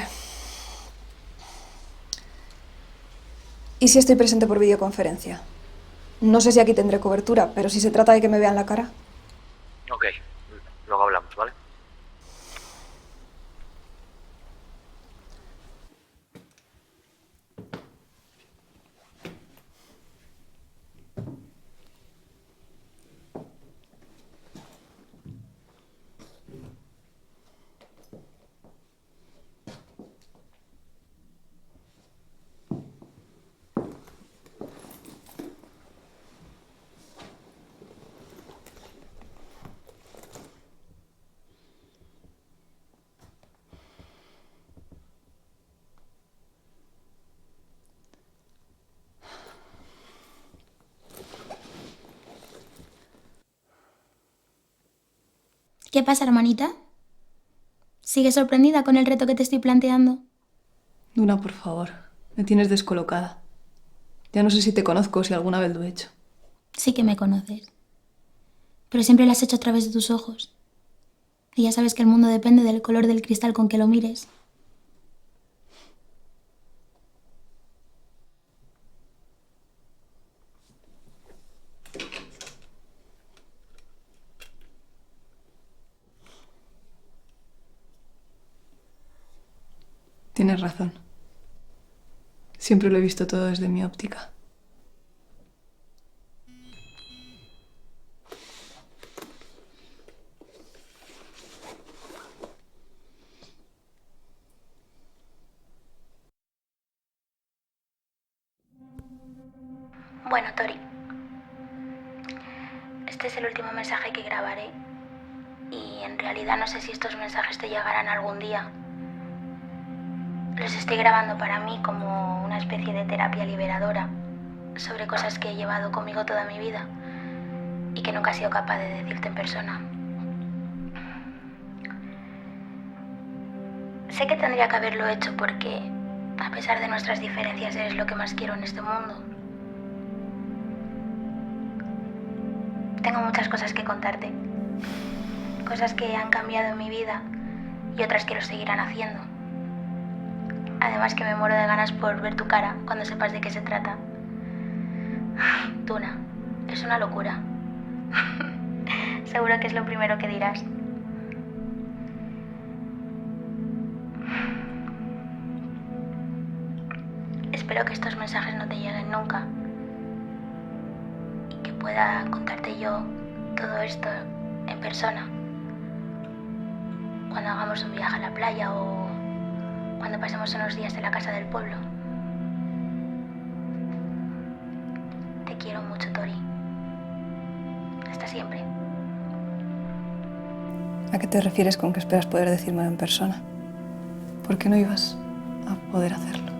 ¿Y si estoy presente por videoconferencia? No sé si aquí tendré cobertura, pero si se trata de que me vean la cara. Ok, luego hablamos, ¿vale? ¿Qué pasa, hermanita? ¿Sigues sorprendida con el reto que te estoy planteando? Duna, por favor. Me tienes descolocada. Ya no sé si te conozco o si alguna vez lo he hecho. Sí que me conoces. Pero siempre lo has hecho a través de tus ojos. Y ya sabes que el mundo depende del color del cristal con que lo mires. Tienes razón. Siempre lo he visto todo desde mi óptica. Bueno, Tori. Este es el último mensaje que grabaré. Y en realidad no sé si estos mensajes te llegarán algún día. Los estoy grabando para mí como una especie de terapia liberadora sobre cosas que he llevado conmigo toda mi vida y que nunca he sido capaz de decirte en persona. Sé que tendría que haberlo hecho porque, a pesar de nuestras diferencias, eres lo que más quiero en este mundo. Tengo muchas cosas que contarte. Cosas que han cambiado en mi vida y otras que lo seguirán haciendo. Además que me muero de ganas por ver tu cara cuando sepas de qué se trata. Duna, es una locura. Seguro que es lo primero que dirás. Espero que estos mensajes no te lleguen nunca. Y que pueda contarte yo todo esto en persona. Cuando hagamos un viaje a la playa o cuando pasemos unos días en la casa del pueblo. Te quiero mucho, Tori. Hasta siempre. ¿A qué te refieres con que esperas poder decírmelo en persona? ¿Por qué no ibas a poder hacerlo?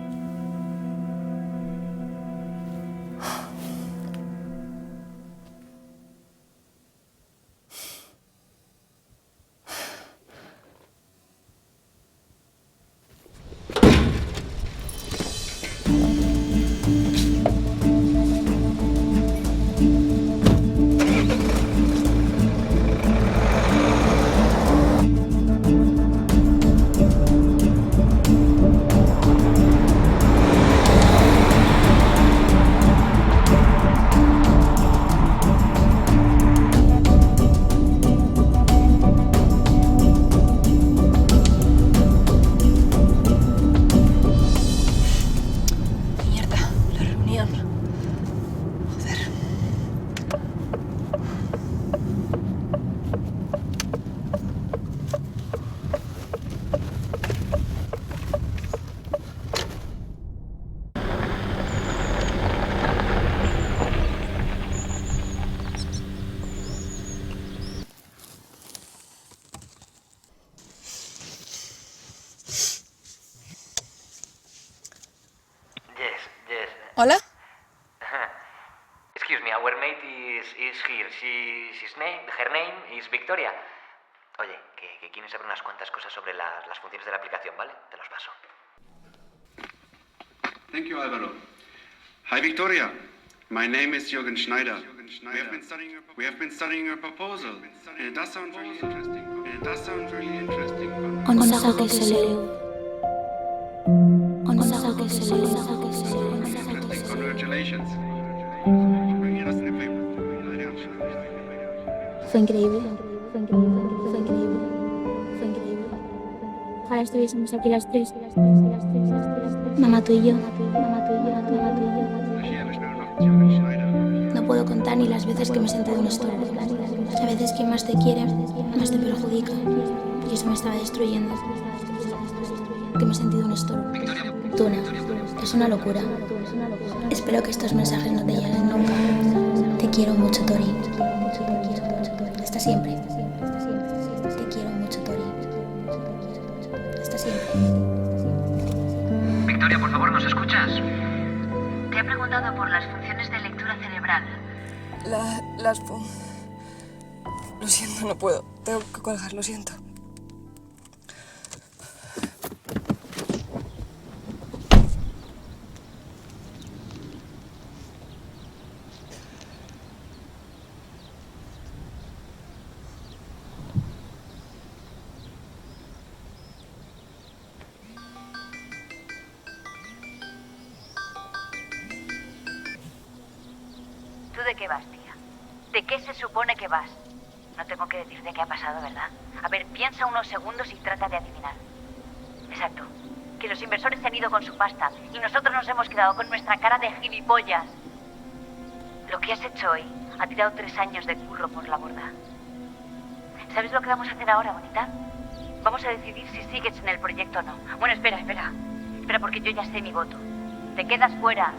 Hola? Excuse me, our mate is here. Her name is Victoria. Oye, que quieren saber unas cuantas cosas sobre las funciones de la aplicación, ¿vale? Te los paso. Thank you, Álvaro. Hi, Victoria. My name is Jürgen Schneider. We have been studying your proposal, and it does sound really interesting. Congratulations. Fue increíble. Ojalá estuviésemos aquí las tres. Mamá, tú y yo. No puedo contar ni las veces que me he sentido un estorbo. A veces quien más te quiere, más te perjudica. Y eso me estaba destruyendo. Que me he sentido un estorbo. Tuna, es una locura. Espero que estos mensajes no te lleguen nunca. Te quiero mucho, Tori. Hasta siempre. Te quiero mucho, Tori. Hasta siempre. Victoria, por favor, ¿nos escuchas? Te he preguntado por las funciones de lectura cerebral. Lo siento, no puedo. Tengo que colgar, lo siento. ¿Tú de qué vas, tía? ¿De qué se supone que vas? No tengo que decirte qué ha pasado, ¿verdad? A ver, piensa unos segundos y trata de adivinar. Exacto. Que los inversores se han ido con su pasta y nosotros nos hemos quedado con nuestra cara de gilipollas. Lo que has hecho hoy ha tirado 3 años de curro por la borda. ¿Sabes lo que vamos a hacer ahora, bonita? Vamos a decidir si sigues en el proyecto o no. Bueno, espera. Espera, porque yo ya sé mi voto. Te quedas fuera.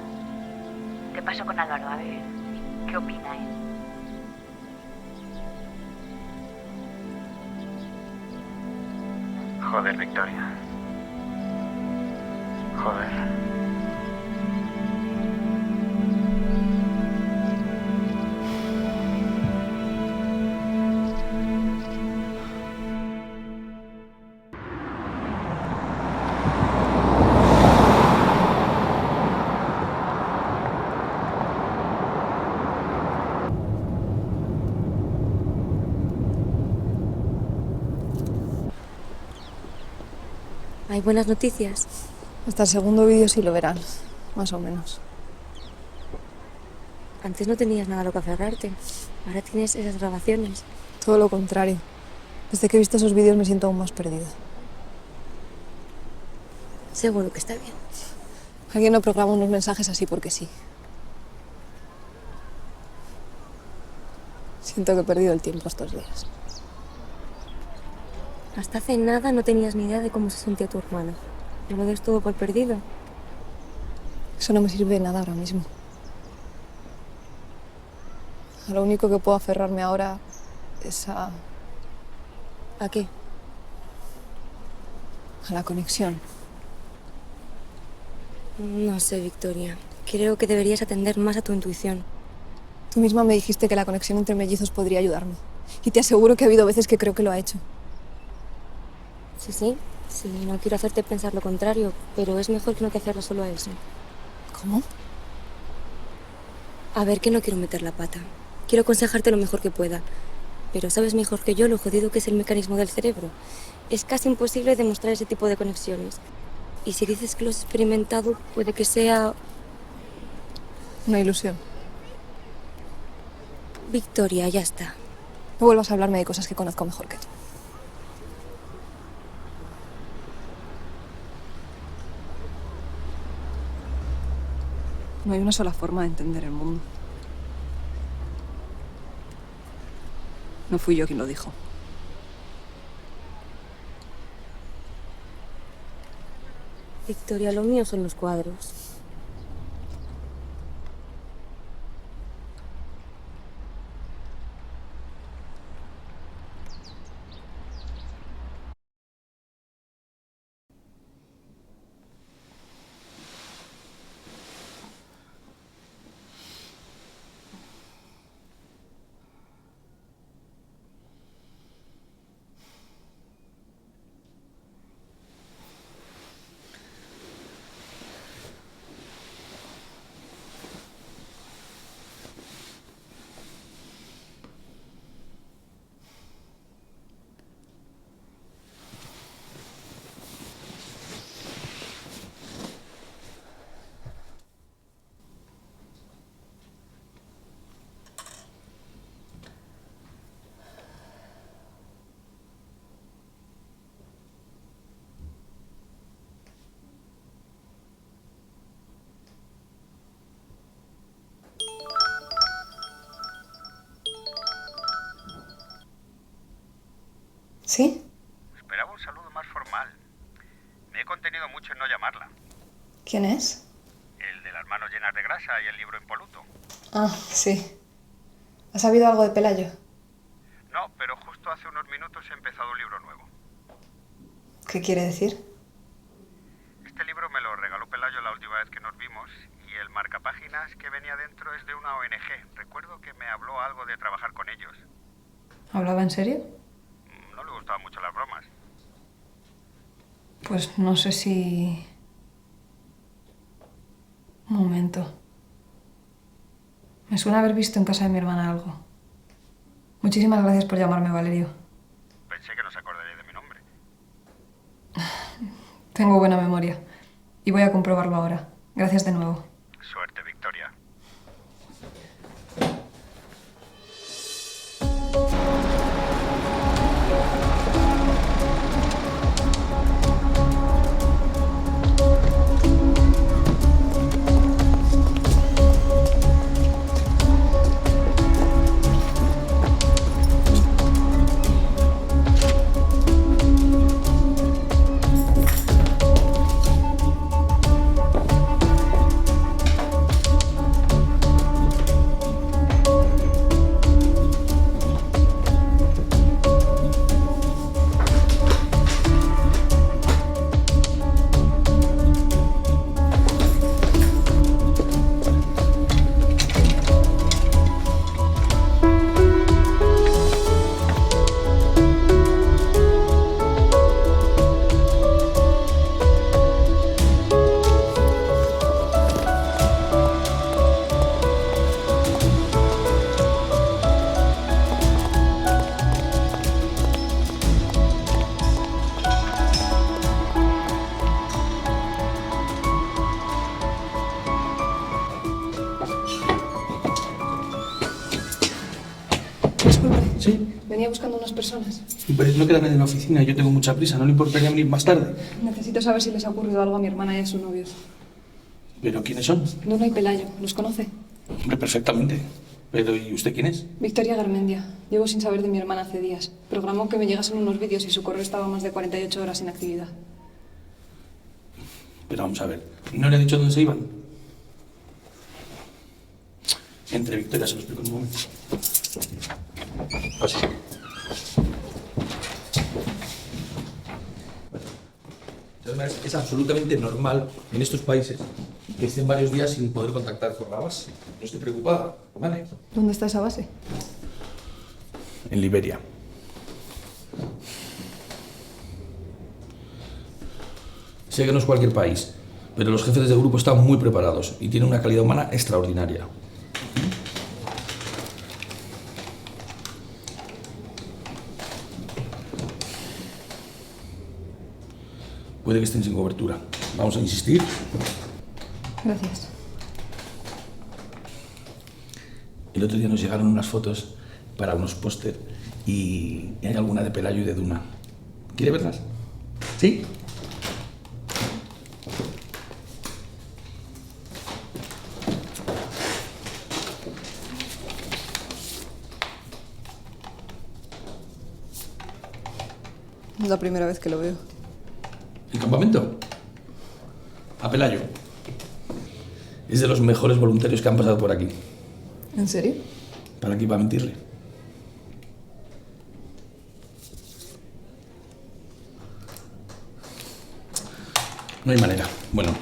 Te paso con Álvaro, a ver qué opina él. Joder, Victoria. Joder. ¿Hay buenas noticias? Hasta el segundo vídeo sí lo verán, más o menos. Antes no tenías nada a lo que aferrarte. Ahora tienes esas grabaciones. Todo lo contrario. Desde que he visto esos vídeos me siento aún más perdida. Seguro que está bien. Alguien no programa unos mensajes así porque sí. Siento que he perdido el tiempo estos días. Hasta hace nada no tenías ni idea de cómo se sentía tu hermana. ¿No lo des todo por perdido? Eso no me sirve de nada ahora mismo. A lo único que puedo aferrarme ahora es a... ¿A qué? A la conexión. No sé, Victoria. Creo que deberías atender más a tu intuición. Tú misma me dijiste que la conexión entre mellizos podría ayudarme. Y te aseguro que ha habido veces que creo que lo ha hecho. Sí. Sí, no quiero hacerte pensar lo contrario, pero es mejor que no te aferres solo a eso. ¿Cómo? A ver, que no quiero meter la pata. Quiero aconsejarte lo mejor que pueda. Pero sabes mejor que yo lo jodido que es el mecanismo del cerebro. Es casi imposible demostrar ese tipo de conexiones. Y si dices que lo has experimentado, puede que sea... Una ilusión. Victoria, ya está. No vuelvas a hablarme de cosas que conozco mejor que tú. No hay una sola forma de entender el mundo. No fui yo quien lo dijo. Victoria, lo mío son los cuadros. ¿Sí? Esperaba un saludo más formal. Me he contenido mucho en no llamarla. ¿Quién es? El de las manos llenas de grasa y el libro impoluto. Ah, sí. ¿Has sabido algo de Pelayo? No, pero justo hace unos minutos he empezado un libro nuevo. ¿Qué quiere decir? Este libro me lo regaló Pelayo la última vez que nos vimos y el marcapáginas que venía dentro es de una ONG. Recuerdo que me habló algo de trabajar con ellos. ¿Hablaba en serio? No le gustaban mucho las bromas. Pues no sé si... Un momento. Me suena haber visto en casa de mi hermana algo. Muchísimas gracias por llamarme, Valerio. Pensé que no se acordaría de mi nombre. Tengo buena memoria. Y voy a comprobarlo ahora. Gracias de nuevo. Suerte, Victoria. Disculpe. ¿Sí? Venía buscando unas personas. Pero no quedan en la oficina, yo tengo mucha prisa, ¿no le importaría venir más tarde? Necesito saber si les ha ocurrido algo a mi hermana y a su novio. ¿Pero quiénes son? Luna y Pelayo. ¿Los conoce? Hombre, perfectamente. Pero ¿y usted quién es? Victoria Garmendia. Llevo sin saber de mi hermana hace días. Programó que me llegasen unos vídeos y su correo estaba más de 48 horas sin actividad. Pero vamos a ver, ¿no le ha dicho dónde se iban? Entre Victoria, se lo explico en un momento. Así. Es absolutamente normal en estos países que estén varios días sin poder contactar con la base. No estoy preocupada, ¿vale? ¿Dónde está esa base? En Liberia. Sé que no es cualquier país, pero los jefes de grupo están muy preparados y tienen una calidad humana extraordinaria. Puede que estén sin cobertura. Vamos a insistir. Gracias. El otro día nos llegaron unas fotos para unos póster y hay alguna de Pelayo y de Duna. ¿Quiere verlas? ¿Sí? Es la primera vez que lo veo. ¿El campamento? A Pelayo. Es de los mejores voluntarios que han pasado por aquí. ¿En serio? ¿Para qué iba a mentirle? No hay manera. Bueno,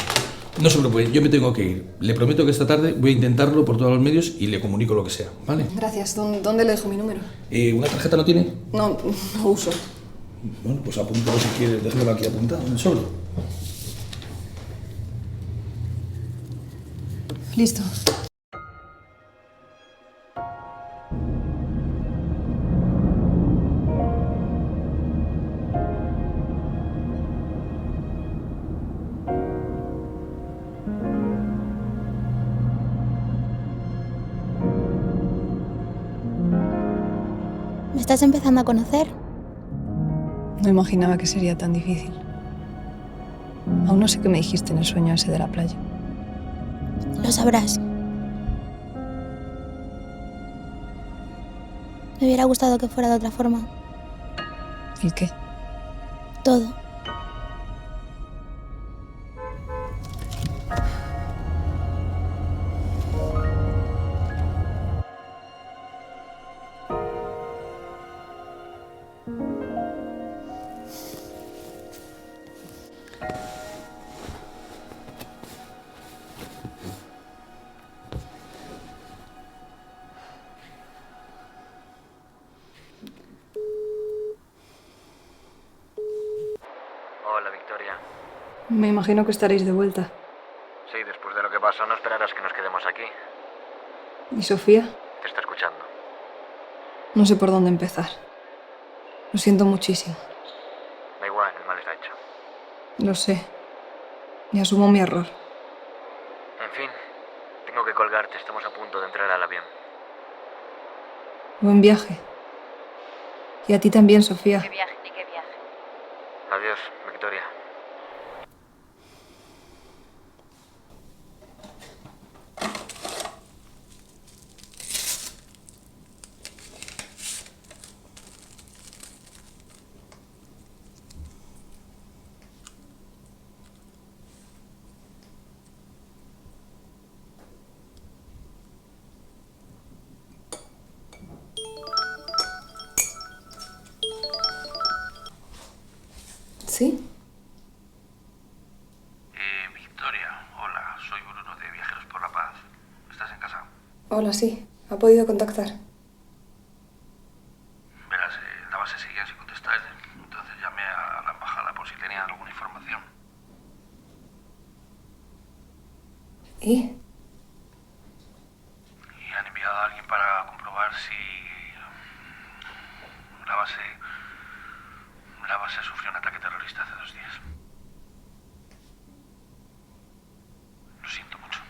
no se preocupe, yo me tengo que ir. Le prometo que esta tarde voy a intentarlo por todos los medios y le comunico lo que sea, ¿vale? Gracias. ¿Dónde le dejo mi número? ¿Una tarjeta no tiene? No uso. Bueno, pues apúntalo si quieres, déjalo aquí apuntado en el sobre. Listo. ¿Me estás empezando a conocer? No imaginaba que sería tan difícil. Aún no sé qué me dijiste en el sueño ese de la playa. Lo sabrás. Me hubiera gustado que fuera de otra forma. ¿El qué? Todo. Hola, Victoria. Me imagino que estaréis de vuelta. Sí, después de lo que pasó no esperarás que nos quedemos aquí. ¿Y Sofía? Te está escuchando. No sé por dónde empezar. Lo siento muchísimo. Da igual, el mal está hecho. Lo sé. Y asumo mi error. En fin, tengo que colgarte. Estamos a punto de entrar al avión. Buen viaje. Y a ti también, Sofía. ¿Qué viaje ni qué viaje? Adiós, Victoria. ¿Sí? Victoria, hola, soy Bruno de Viajeros por la Paz. ¿Estás en casa? Hola, sí. ¿Ha podido contactar? Verás, la base seguía sin contestar, entonces llamé a la embajada por si tenían alguna información. ¿Y? Y han enviado a alguien para comprobar si la base sufrió un ataque terrorista hace 2 días. Lo siento mucho.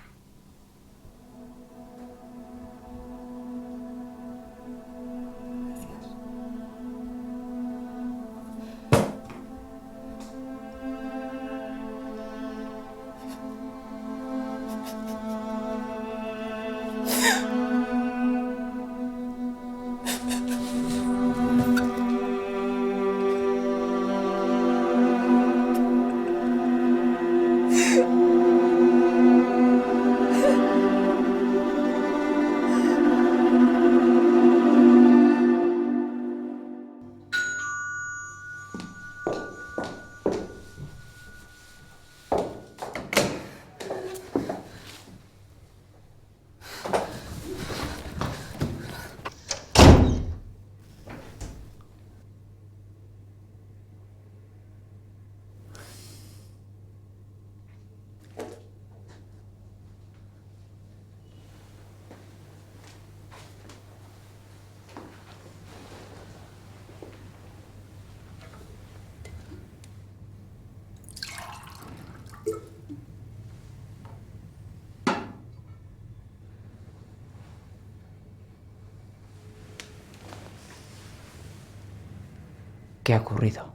¿Qué ha ocurrido?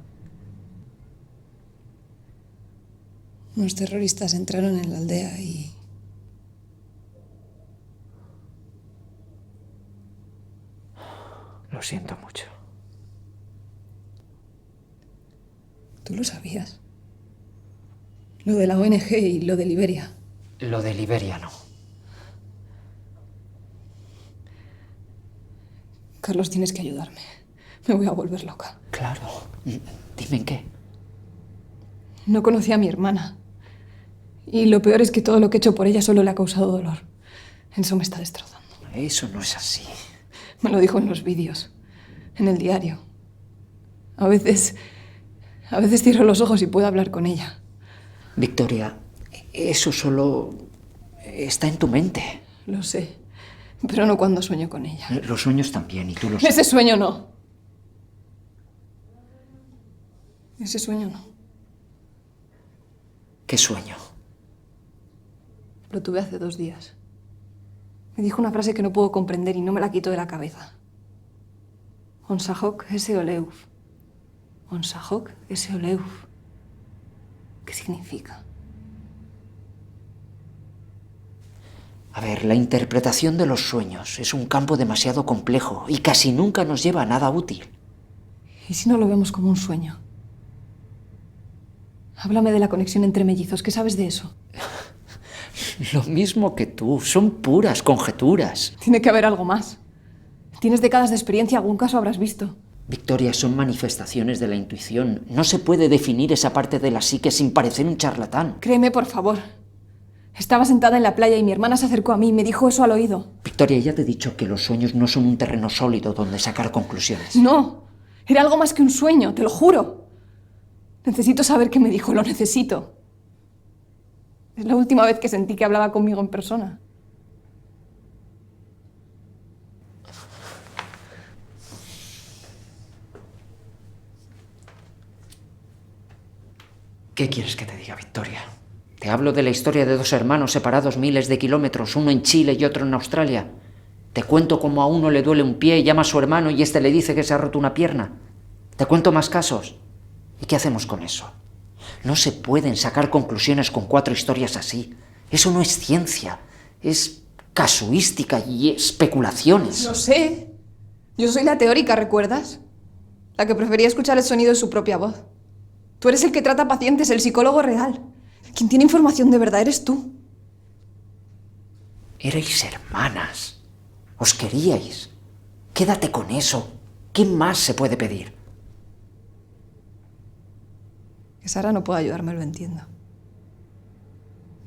Unos terroristas entraron en la aldea y... Lo siento mucho. Tú lo sabías. Lo de la ONG y lo de Liberia. Lo de Liberia no. Carlos, tienes que ayudarme. Me voy a volver loca. Claro. Dime en qué. No conocía a mi hermana. Y lo peor es que todo lo que he hecho por ella solo le ha causado dolor. Eso me está destrozando. Eso no es así. Me lo dijo en los vídeos, en el diario. A veces cierro los ojos y puedo hablar con ella. Victoria, eso solo está en tu mente. Lo sé, pero no cuando sueño con ella. Los sueños también, y tú lo sabes. Ese sueño no. Ese sueño no. ¿Qué sueño? Lo tuve hace 2 días. Me dijo una frase que no puedo comprender y no me la quito de la cabeza. Onsahok ese oleuf. Onsahok ese oleuf. ¿Qué significa? A ver, la interpretación de los sueños es un campo demasiado complejo y casi nunca nos lleva a nada útil. ¿Y si no lo vemos como un sueño? Háblame de la conexión entre mellizos. ¿Qué sabes de eso? Lo mismo que tú. Son puras conjeturas. Tiene que haber algo más. Tienes décadas de experiencia. Algún caso habrás visto. Victoria, son manifestaciones de la intuición. No se puede definir esa parte de la psique sin parecer un charlatán. Créeme, por favor. Estaba sentada en la playa y mi hermana se acercó a mí y me dijo eso al oído. Victoria, ya te he dicho que los sueños no son un terreno sólido donde sacar conclusiones. No. Era algo más que un sueño, te lo juro. Necesito saber qué me dijo, lo necesito. Es la última vez que sentí que hablaba conmigo en persona. ¿Qué quieres que te diga, Victoria? Te hablo de la historia de 2 hermanos separados miles de kilómetros, uno en Chile y otro en Australia. Te cuento cómo a uno le duele un pie y llama a su hermano y este le dice que se ha roto una pierna. Te cuento más casos. ¿Y qué hacemos con eso? No se pueden sacar conclusiones con 4 historias así. Eso no es ciencia. Es casuística y especulaciones. Lo sé. Yo soy la teórica, ¿recuerdas? La que prefería escuchar el sonido de su propia voz. Tú eres el que trata pacientes, el psicólogo real. Quien tiene información de verdad eres tú. Erais hermanas. Os queríais. Quédate con eso. ¿Qué más se puede pedir? Que Sara no pueda ayudarme, lo entiendo.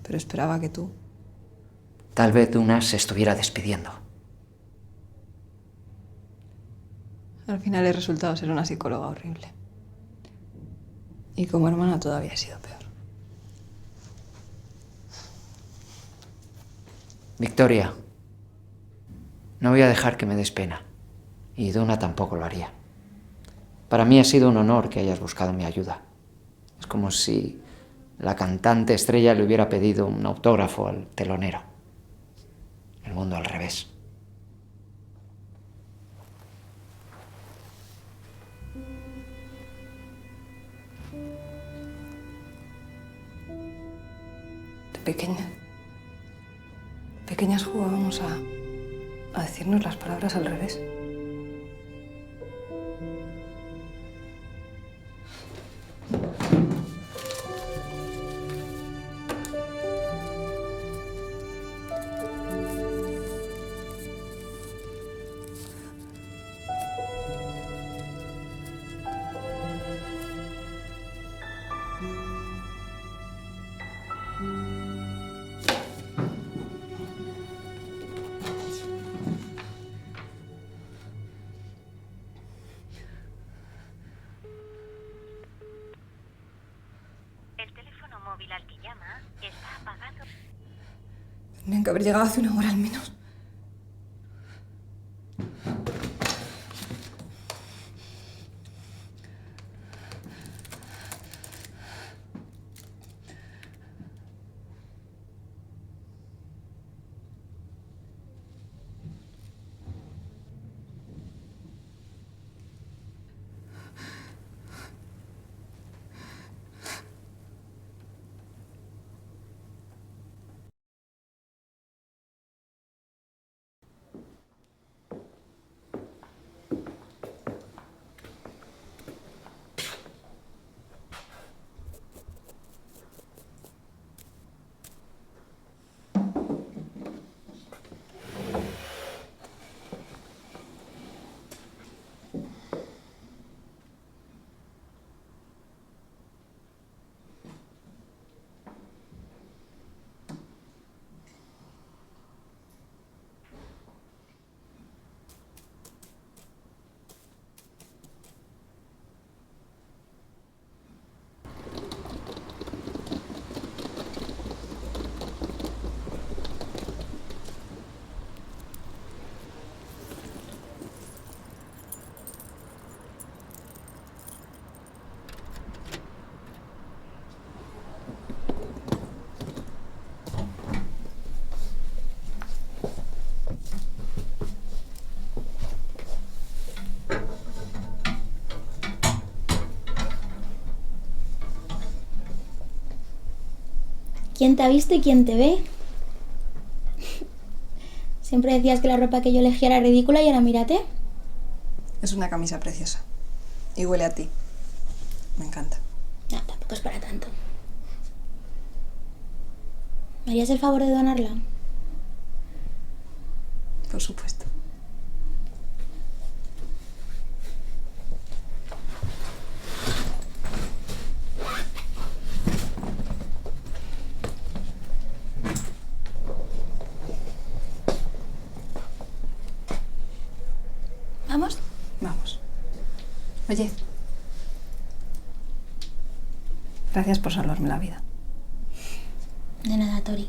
Pero esperaba que tú... Tal vez Duna se estuviera despidiendo. Al final he resultado ser una psicóloga horrible. Y como hermana todavía he sido peor. Victoria, no voy a dejar que me des pena. Y Duna tampoco lo haría. Para mí ha sido un honor que hayas buscado mi ayuda. Es como si la cantante estrella le hubiera pedido un autógrafo al telonero. El mundo al revés. Pequeñas jugábamos a decirnos las palabras al revés. Al que llama está apagado. Tendrían que haber llegado hace 1 hora al menos. ¿Quién te ha visto y quién te ve? Siempre decías que la ropa que yo elegía era ridícula y ahora mírate. Es una camisa preciosa. Y huele a ti. Me encanta. No, tampoco es para tanto. ¿Me harías el favor de donarla? Por supuesto. ¿Vamos? Vamos. Oye. Gracias por salvarme la vida. De nada, Tori.